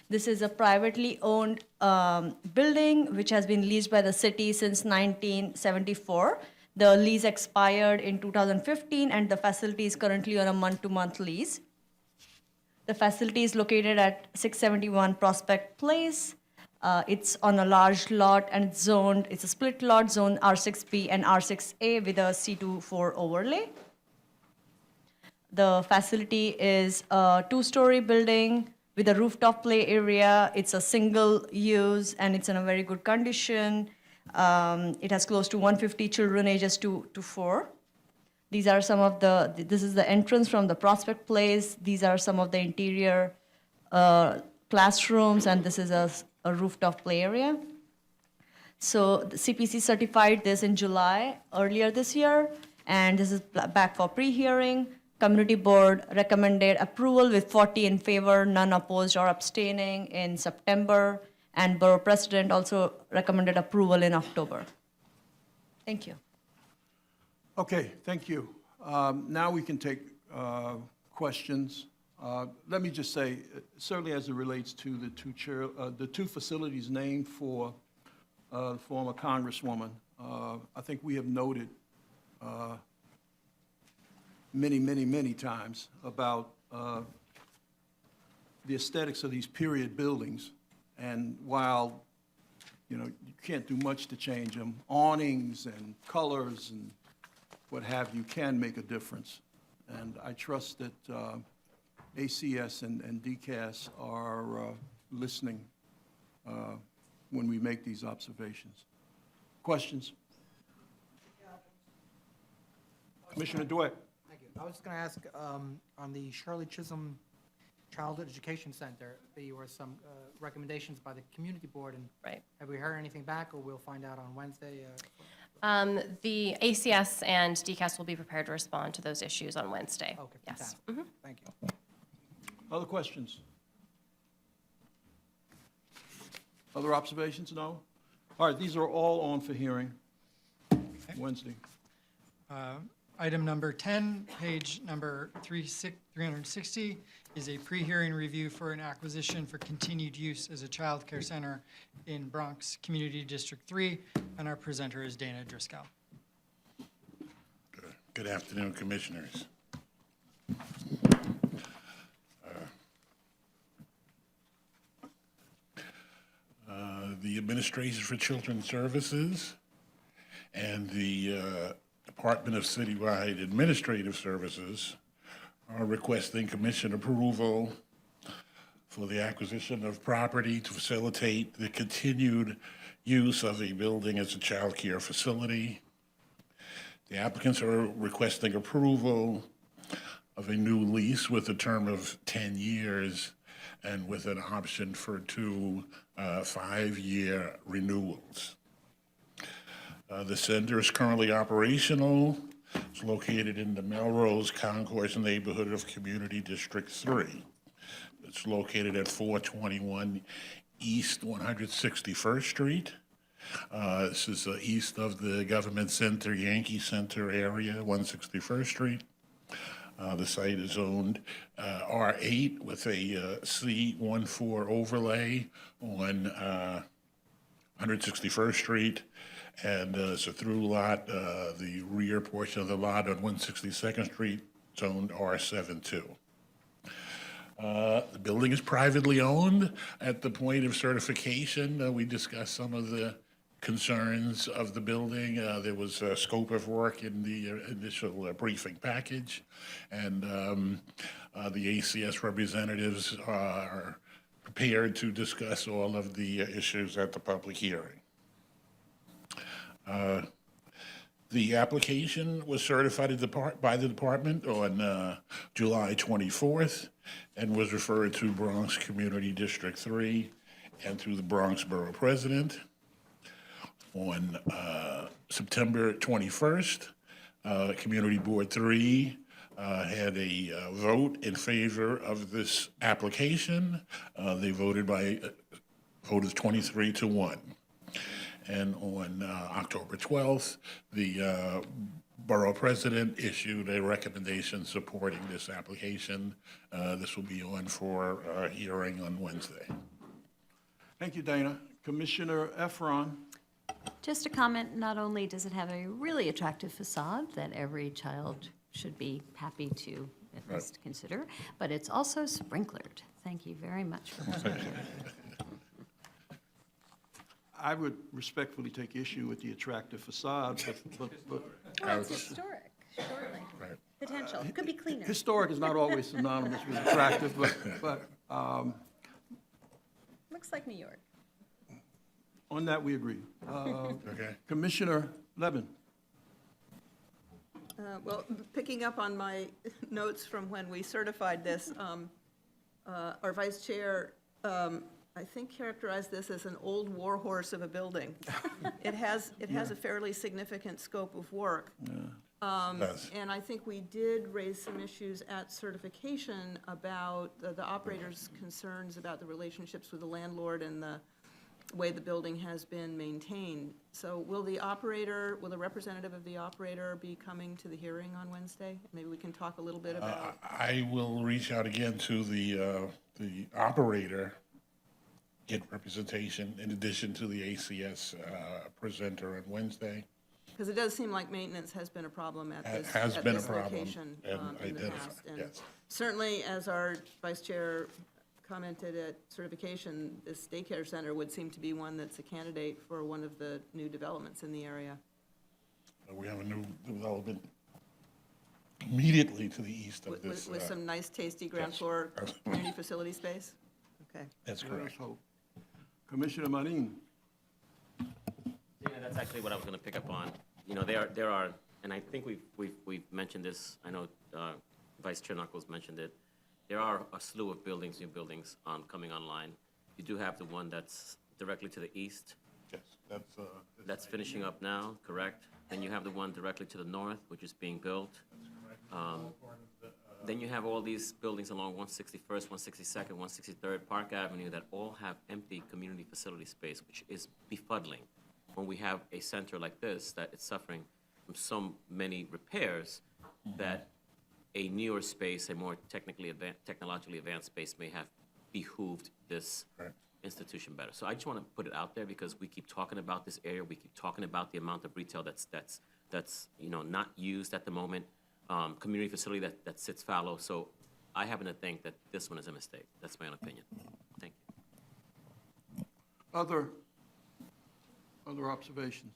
This is a privately owned building which has been leased by the city since 1974. The lease expired in 2015 and the facility is currently on a month-to-month lease. The facility is located at 671 Prospect Place. It's on a large lot and it's zoned, it's a split lot zone R6B and R6A with a C24 overlay. The facility is a 2-story building with a rooftop play area. It's a single use and it's in a very good condition. It has close to 150 children ages 2 to 4. These are some of this is the entrance from the Prospect Place. These are some of the interior classrooms, and this is a rooftop play area. So the CPC certified this in July, earlier this year, and this is back for pre-hearing. Community Board recommended approval with 40 in favor, none opposed or abstaining in September, and Borough President also recommended approval in October. Thank you. Okay, thank you. Now we can take questions. Let me just say, certainly as it relates to the two facilities named for the former Congresswoman, I think we have noted many times about the aesthetics of these period buildings. And while, you know, you can't do much to change them, awnings and colors and what have you can make a difference. And I trust that ACS and DCAS are listening when we make these observations. Questions? Commissioner DeWitt. Thank you. I was just going to ask, on the Shirley Chisholm Childhood Education Center, there were some recommendations by the community board, and Right. have we heard anything back, or we'll find out on Wednesday? The ACS and DCAS will be prepared to respond to those issues on Wednesday. Okay, Yes. fantastic. Thank you. Other questions? Other observations? No? All right, these are all on for hearing Wednesday. Item number 10, page number 360, is a pre-hearing review for an acquisition for continued use as a child care center in Bronx Community District 3, and our presenter is Dana Driscoll. Good afternoon, Commissioners. The Administration for Children's Services and the Department of Citywide Administrative Services are requesting Commission approval for the acquisition of property to facilitate the continued use of a building as a child care facility. The applicants are requesting approval of a new lease with a term of 10 years and with an option for 2 5-year renewals. The center is currently operational. It's located in the Melrose Concourse neighborhood of Community District 3. It's located at 421 East 161st Street. This is east of the Government Center, Yankee Center area, 161st Street. The site is owned R8 with a C14 overlay on 161st Street. And it's a through lot. The rear portion of the lot on 162nd Street is owned R72. The building is privately owned. At the point of certification, we discussed some of the concerns of the building. There was a scope of work in the initial briefing package, and the ACS representatives are prepared to discuss all of the issues at the public hearing. The application was certified by the department on July 24th and was referred to Bronx Community District 3 and to the Bronx Borough President. On September 21st, Community Board 3 had a vote in favor of this application. They voted by a vote of 23-1. And on October 12th, the Borough President issued a recommendation supporting this application. This will be on for hearing on Wednesday. Thank you, Dana. Commissioner Efron. Just a comment, not only does it have a really attractive facade that every child should be happy to at least consider, but it's also sprinklered. Thank you very much for that. I would respectfully take issue with the attractive facade, but Well, it's historic, surely. Potential. It could be cleaner. historic is not always synonymous with attractive, but Looks like New York. On that, we agree. Okay. Commissioner Levin. Well, picking up on my notes from when we certified this, our vice chair, I think, characterized this as an old war horse of a building. It has a fairly significant scope of work. Does. And I think we did raise some issues at certification about the operator's concerns about the relationships with the landlord and the way the building has been maintained. So will the representative of the operator be coming to the hearing on Wednesday? Maybe we can talk a little bit about. I will reach out again to the operator, get representation in addition to the ACS presenter on Wednesday. Because it does seem like maintenance has been a problem at this Has been a problem, location and in the identified, past. And yes. certainly, as our vice chair commented at certification, this daycare center would seem to be one that's a candidate for one of the new developments in the area. We have a new development immediately to the east of With this. with some nice, tasty ground yes. floor community facility space? Okay. That's Let us correct. hope. Commissioner Marin. Yeah, that's actually what I was going to pick up on. You know, there are, and I think we've mentioned this. I know Vice Chair Knuckles mentioned it. There are a slew of buildings, new buildings, coming online. You do have the one that's directly to the east. Yes, That's finishing up now, correct? Then you have the one directly to the north, which is being built. Then you have all these buildings along 161st, 162nd, 163rd Park Avenue that all have empty community facility space, which is befuddling. When we have a center like this that is suffering from so many repairs, that a newer space, a more technologically advanced space may have behooved this institution better. So I just want to put it out there because we keep talking about this area. We keep talking about the amount of retail that's not used at the moment. Community facility that sits fallow. So I happen to think that this one is a mistake. That's my own opinion. Thank you. Other observations?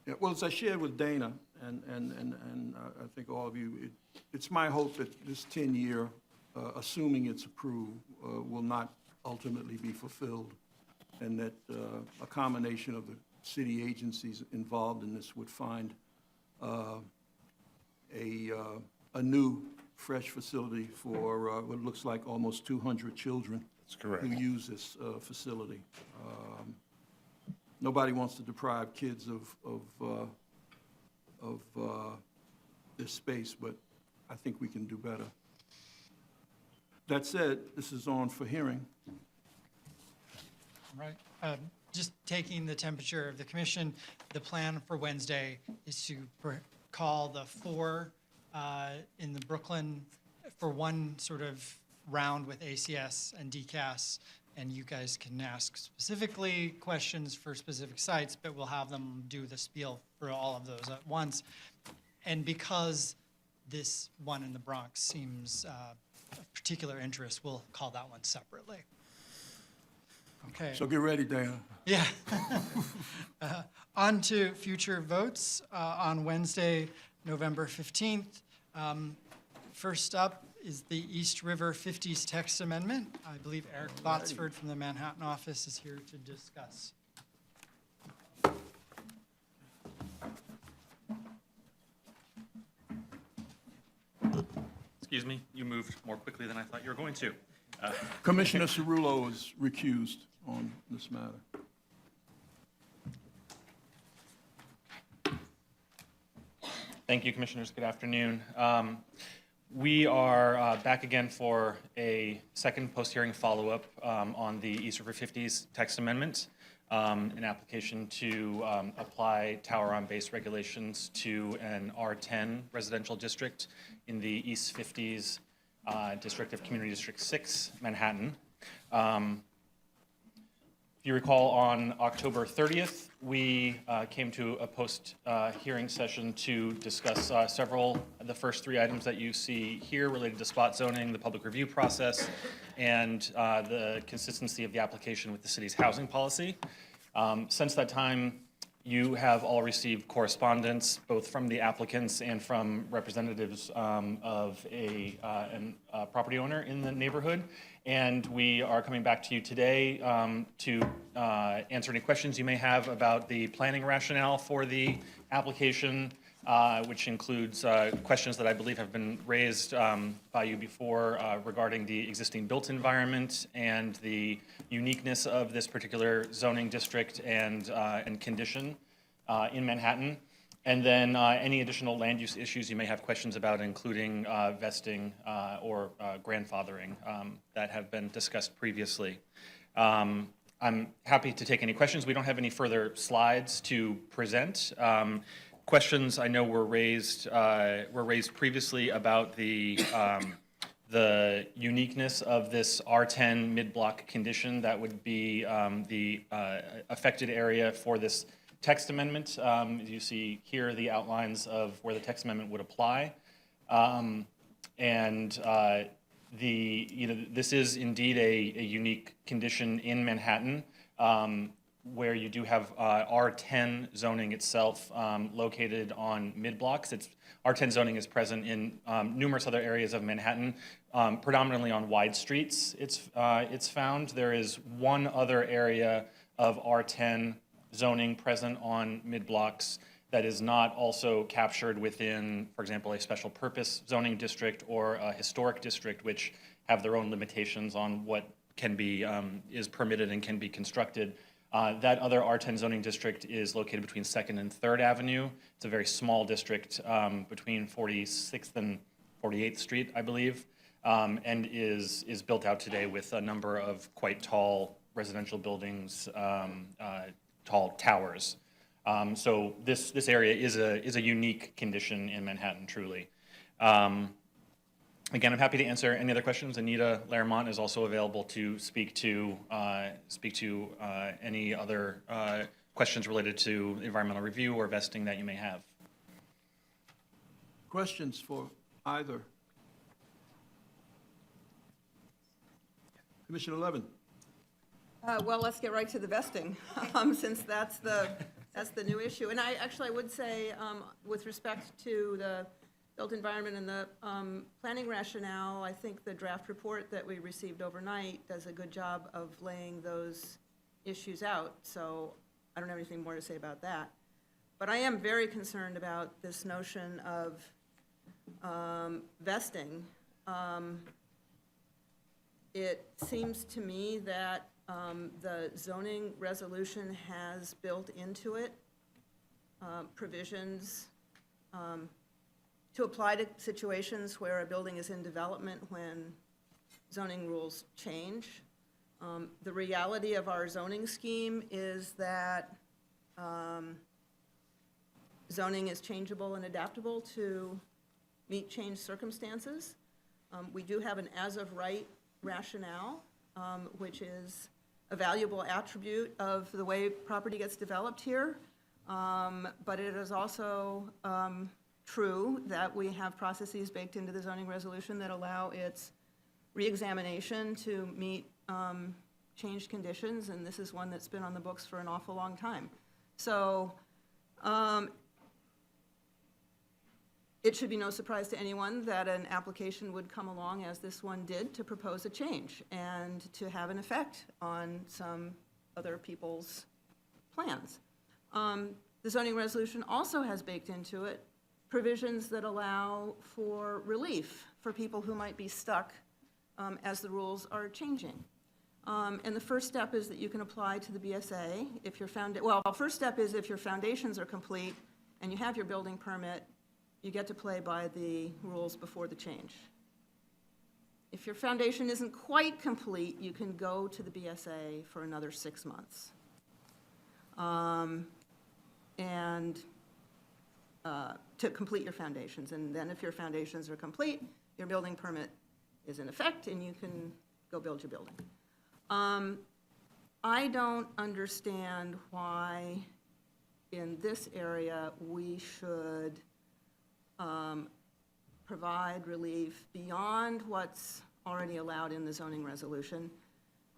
Yeah, well, as I shared with Dana, and I think all of you, it's my hope that this 10-year, assuming it's approved, will not ultimately be fulfilled, and that a combination of the city agencies involved in this would find a new, fresh facility for what looks like almost 200 children. That's correct. Who use this facility. Nobody wants to deprive kids of this space, but I think we can do better. That said, this is on for hearing. All right. Just taking the temperature of the commission, the plan for Wednesday is to call the four in the Brooklyn for one sort of round with ACS and DCAS, and you guys can ask specifically questions for specific sites, but we'll have them do the spiel for all of those at once. And because this one in the Bronx seems of particular interest, we'll call that one separately. Okay. So get ready, Dana. Yeah. On to future votes on Wednesday, November 15th. First up is the East River 50s text amendment. I believe Eric Botsford from the Manhattan office is here to discuss. Excuse me, you moved more quickly than I thought you were going to. Commissioner Cerullo is recused on this matter. Thank you, Commissioners. Good afternoon. We are back again for a second post-hearing follow-up on the East River 50s text amendment, an application to apply tower-on-base regulations to an R10 residential district in the East 50s district of Community District 6, Manhattan. If you recall, on October 30th, we came to a post-hearing session to discuss the first three items that you see here related to spot zoning, the public review process, and the consistency of the application with the city's housing policy. Since that time, You have all received correspondence, both from the applicants and from representatives of a property owner in the neighborhood. And we are coming back to you today to answer any questions you may have about the planning rationale for the application, which includes questions that I believe have been raised by you before regarding the existing built environment and the uniqueness of this particular zoning district and condition in Manhattan. And then any additional land use issues you may have questions about, including vesting or grandfathering that have been discussed previously. I'm happy to take any questions. We don't have any further slides to present. Questions I know were raised previously about the uniqueness of this R10 mid-block condition that would be the affected area for this text amendment. As you see here, the outlines of where the text amendment would apply. This is indeed a unique condition in Manhattan, where you do have R10 zoning itself located on mid-blocks. R10 zoning is present in numerous other areas of Manhattan, predominantly on wide streets. It's found. There is one other area of R10 zoning present on mid-blocks that is not also captured within, for example, a special purpose zoning district or a historic district, which have their own limitations on what can be is permitted and can be constructed. That other R10 zoning district is located between 2nd and 3rd Avenue. It's a very small district between 46th and 48th Street, I believe, and is built out today with a number of quite tall residential buildings, tall towers. So this area is a unique condition in Manhattan, truly. Again, I'm happy to answer any other questions. Anita Laramont is also available to speak to any other questions related to environmental review or vesting that you may have. Questions for either? Commissioner Levin. Well, let's get right to the vesting, since that's the new issue. And I would say, with respect to the built environment and the planning rationale, I think the draft report that we received overnight does a good job of laying those issues out. So I don't have anything more to say about that. But I am very concerned about this notion of vesting. It seems to me that the zoning resolution has built into it provisions to apply to situations where a building is in development when zoning rules change. The reality of our zoning scheme is that zoning is changeable and adaptable to meet changed circumstances. We do have an as-of-right rationale, which is a valuable attribute of the way property gets developed here. But it is also true that we have processes baked into the zoning resolution that allow its reexamination to meet changed conditions, and this is one that's been on the books for an awful long time. So it should be no surprise to anyone that an application would come along, as this one did, to propose a change and to have an effect on some other people's plans. The zoning resolution also has baked into it provisions that allow for relief for people who might be stuck as the rules are changing. And the first step is that you can apply to the BSA if your first step is if your foundations are complete and you have your building permit, you get to play by the rules before the change. If your foundation isn't quite complete, you can go to the BSA for another 6 months. To complete your foundations. And then if your foundations are complete, your building permit is in effect and you can go build your building. I don't understand why in this area we should provide relief beyond what's already allowed in the zoning resolution,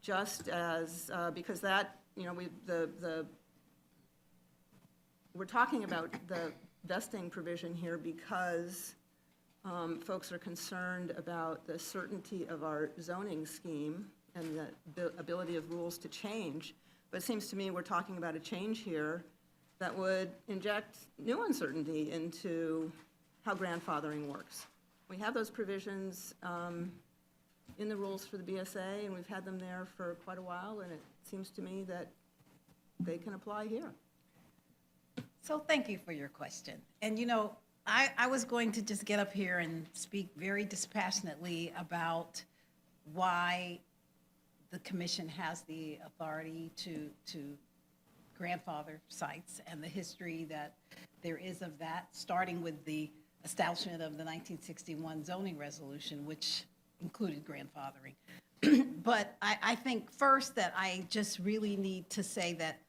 just as, because that, the we're talking about the vesting provision here because folks are concerned about the certainty of our zoning scheme and the ability of rules to change. But it seems to me we're talking about a change here that would inject new uncertainty into how grandfathering works. We have those provisions in the rules for the BSA, and we've had them there for quite a while, and it seems to me that they can apply here. So thank you for your question. And I was going to just get up here and speak very dispassionately about why the commission has the authority to grandfather sites and the history that there is of that, starting with the establishment of the 1961 zoning resolution, which included grandfathering. But I think first that I just really need to say that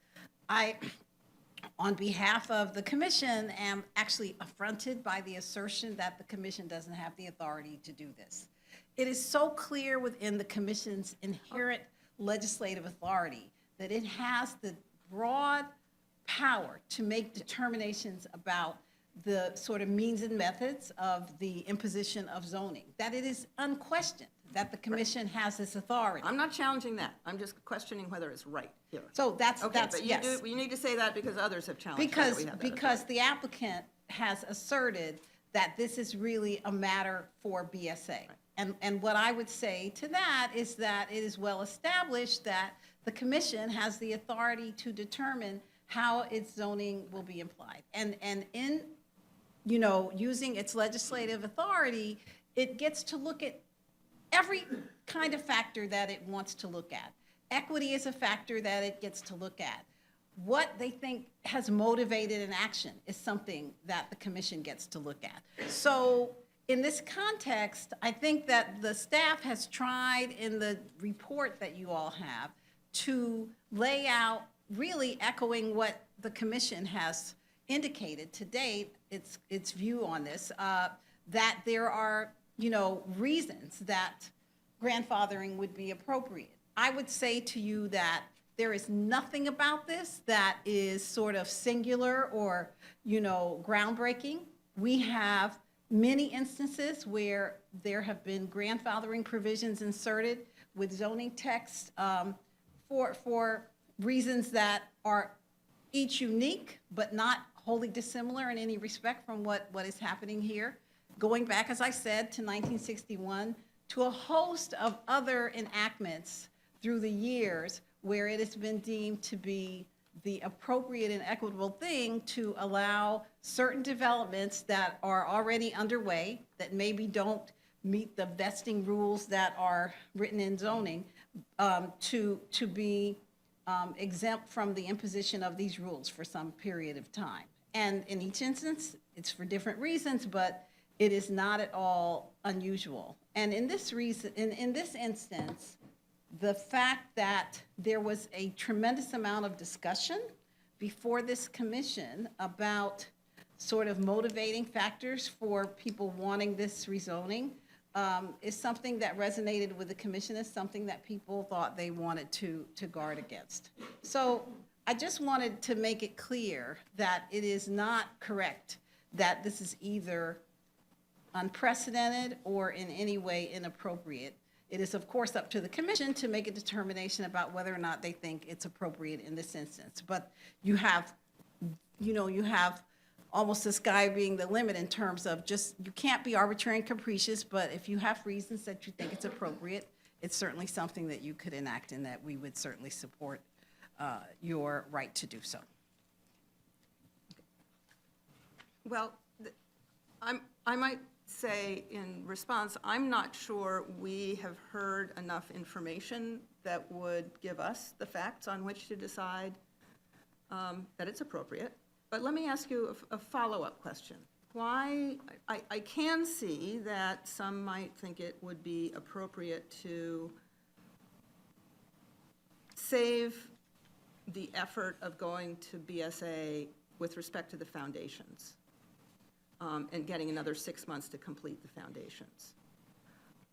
I, on behalf of the commission, am actually affronted by the assertion that the commission doesn't have the authority to do this. It is so clear within the commission's inherent legislative authority that it has the broad power to make determinations about the sort of means and methods of the imposition of zoning, that it is unquestioned that the commission has this authority. I'm not challenging that. I'm just questioning whether it's right here. So that's, But yes. you need to say that because others have challenged whether we have that Because the applicant has asserted that this is really a matter for BSA. Right. And what I would say to that is that it is well established that the commission has the authority to determine how its zoning will be applied. And in, using its legislative authority, it gets to look at every kind of factor that it wants to look at. Equity is a factor that it gets to look at. What they think has motivated an action is something that the commission gets to look at. So in this context, I think that the staff has tried in the report that you all have to lay out, really echoing what the commission has indicated to date, its view on this, that there are reasons that grandfathering would be appropriate. I would say to you that there is nothing about this that is sort of singular or, groundbreaking. We have many instances where there have been grandfathering provisions inserted with zoning text for reasons that are each unique but not wholly dissimilar in any respect from what is happening here. Going back, as I said, to 1961, to a host of other enactments through the years where it has been deemed to be the appropriate and equitable thing to allow certain developments that are already underway, that maybe don't meet the vesting rules that are written in zoning, to be exempt from the imposition of these rules for some period of time. And in each instance, it's for different reasons, but it is not at all unusual. And in this instance, the fact that there was a tremendous amount of discussion before this commission about sort of motivating factors for people wanting this rezoning is something that resonated with the commission, is something that people thought they wanted to guard against. So I just wanted to make it clear that it is not correct that this is either unprecedented or in any way inappropriate. It is, of course, up to the commission to make a determination about whether or not they think it's appropriate in this instance. But you have almost the sky being the limit in terms of just, you can't be arbitrary and capricious, but if you have reasons that you think it's appropriate, it's certainly something that you could enact and that we would certainly support your right to do so. Well, I might say in response, I'm not sure we have heard enough information that would give us the facts on which to decide that it's appropriate. But let me ask you a follow-up question. Why, I can see that some might think it would be appropriate to save the effort of going to BSA with respect to the foundations. And getting another 6 months to complete the foundations.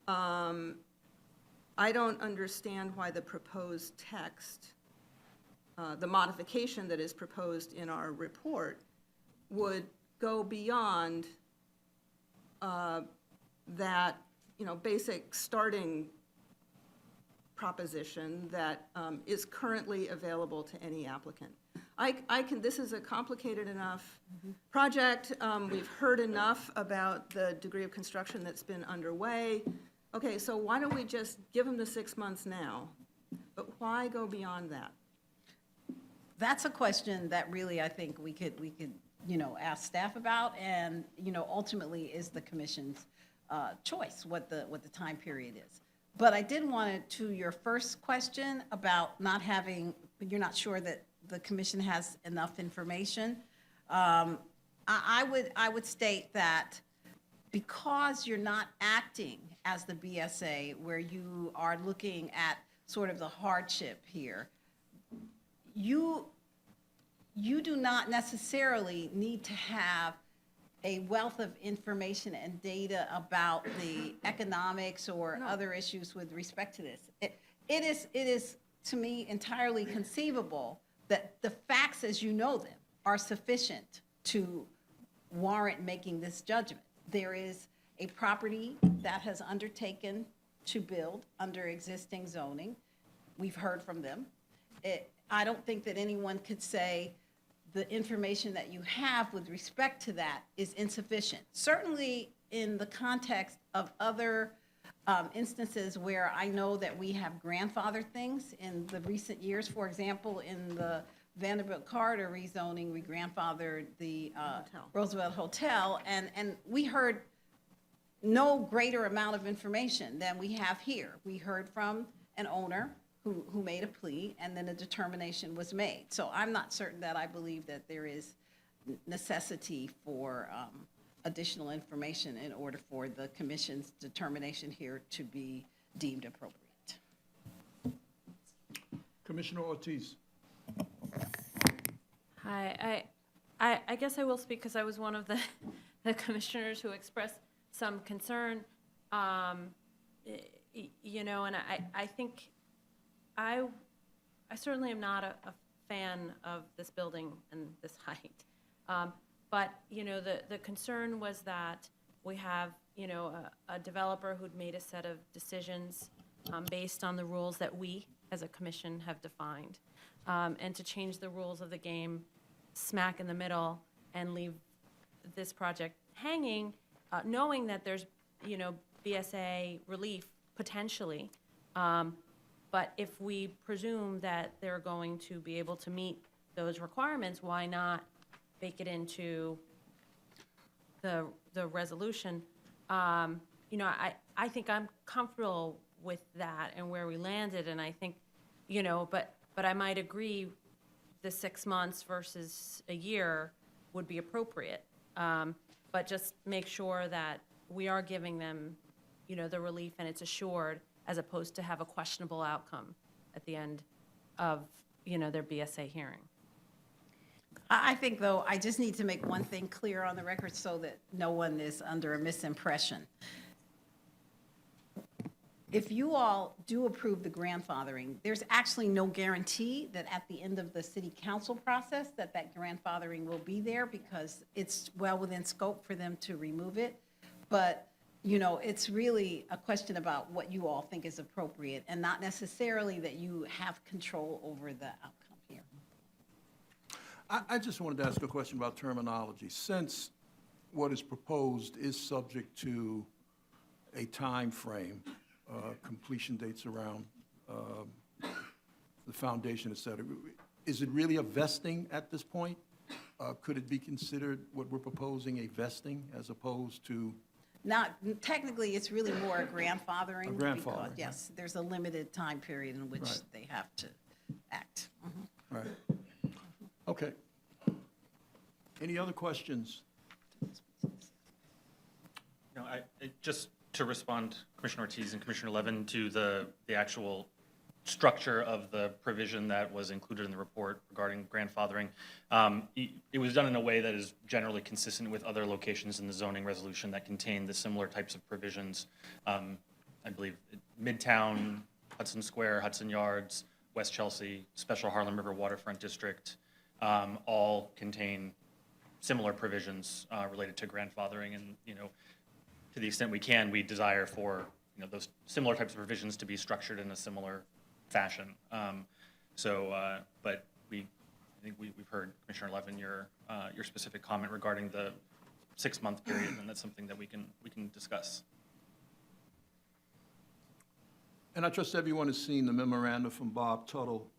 I don't understand why the proposed text, the modification that is proposed in our report, would go beyond that, basic starting proposition that is currently available to any applicant. This is a complicated enough project. We've heard enough about the degree of construction that's been underway. Okay, so why don't we just give them the 6 months now? But why go beyond that? That's a question that really I think we could ask staff about, and, ultimately is the commission's choice, what the time period is. But I did want to your first question about you're not sure that the commission has enough information. I would state that because you're not acting as the BSA, where you are looking at sort of the hardship here, you do not necessarily need to have a wealth of information and data about the economics or other issues with respect to this. It is, to me, entirely conceivable that the facts as you know them are sufficient to warrant making this judgment. There is a property that has undertaken to build under existing zoning. We've heard from them. I don't think that anyone could say the information that you have with respect to that is insufficient. Certainly in the context of other instances where I know that we have grandfathered things in the recent years. For example, in the Vanderbilt corridor rezoning, we grandfathered the Roosevelt Hotel, and we heard no greater amount of information than we have here. We heard from an owner who made a plea, and then a determination was made. So I'm not certain that I believe that there is necessity for additional information in order for the commission's determination here to be deemed appropriate. Commissioner Ortiz. Hi, I guess I will speak because I was one of the commissioners who expressed some concern, and I think I certainly am not a fan of this building and this height. But, the concern was that we have, a developer who'd made a set of decisions based on the rules that we, as a commission, have defined. And to change the rules of the game smack in the middle and leave this project hanging, knowing that there's, BSA relief potentially. But if we presume that they're going to be able to meet those requirements, why not bake it into the resolution? I think I'm comfortable with that and where we landed, and I think, but I might agree the 6 months versus a year would be appropriate. But just make sure that we are giving them, the relief and it's assured, as opposed to have a questionable outcome at the end of, their BSA hearing. I think, though, I just need to make one thing clear on the record so that no one is under a misimpression. If you all do approve the grandfathering, there's actually no guarantee that at the end of the city council process that grandfathering will be there, because it's well within scope for them to remove it. But it's really a question about what you all think is appropriate, and not necessarily that you have control over the outcome here. I just wanted to ask a question about terminology. Since what is proposed is subject to a time frame, completion dates around the foundation, et cetera, is it really a vesting at this point? Could it be considered, what we're proposing, a vesting as opposed to? Not, technically, it's really more a grandfathering. A grandfathering, because, right. yes, there's a limited time period in which Right. they have to act. Mhm. Right. Okay. Any other questions? Just to respond, Commissioner Ortiz and Commissioner Levin, to the actual structure of the provision that was included in the report regarding grandfathering. It was done in a way that is generally consistent with other locations in the zoning resolution that contain the similar types of provisions. I believe Midtown, Hudson Square, Hudson Yards, West Chelsea, Special Harlem River Waterfront District, all contain similar provisions related to grandfathering, and, to the extent we can, we desire for, those similar types of provisions to be structured in a similar fashion. But I think we've heard, Commissioner Levin, your specific comment regarding the 6-month period, and that's something that we can discuss. And I trust everyone has seen the memorandum from Bob Tuttle,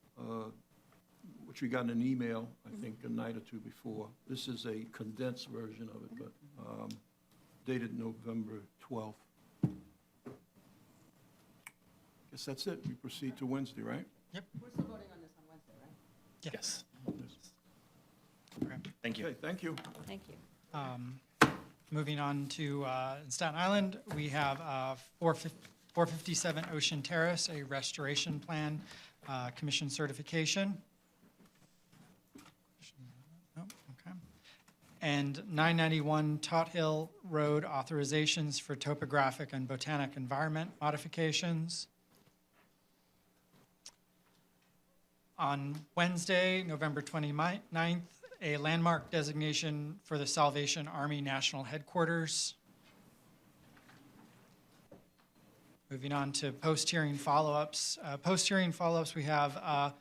which we got in an email, I think, a night or two before. This is a condensed version of it, but dated November 12th. Guess that's it. We proceed to Wednesday, right? We're still voting on this on Wednesday, right? Yes. Okay. Thank you. Okay, thank you. Thank you. Moving on to Staten Island, we have 457 Ocean Terrace, a restoration plan, commission certification. No, okay. And 991 Tot Hill Road authorizations for topographic and botanic environment modifications. On Wednesday, November 29th, a landmark designation for the Salvation Army National Headquarters. Moving on to post-hearing follow-ups. Post-hearing follow-ups, we have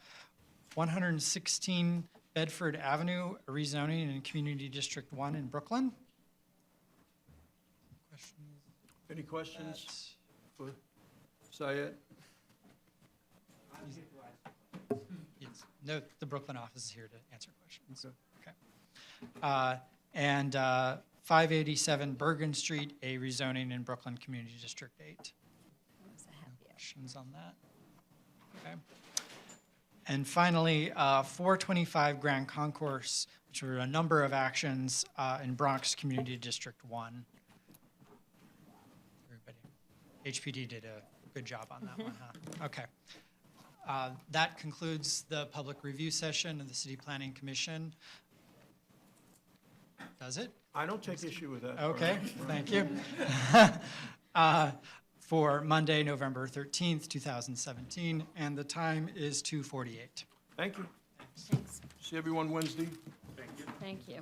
116 Bedford Avenue, a rezoning in Community District 1 in Brooklyn. Any questions for Syed? Yes. No, the Brooklyn office is here to answer questions. Okay. And 587 Bergen Street, a rezoning in Brooklyn Community District 8. Questions on that? Okay. And finally, 425 Grand Concourse, which were a number of actions in Bronx Community District 1. Everybody, HPD did a good job on that one, huh? Okay. That concludes the public review session of the City Planning Commission. Does it? I don't take issue with that. Okay, thank you. For Monday, November 13th, 2017, and the time is 2:48. Thank you. Thanks. See everyone Wednesday. Thank you.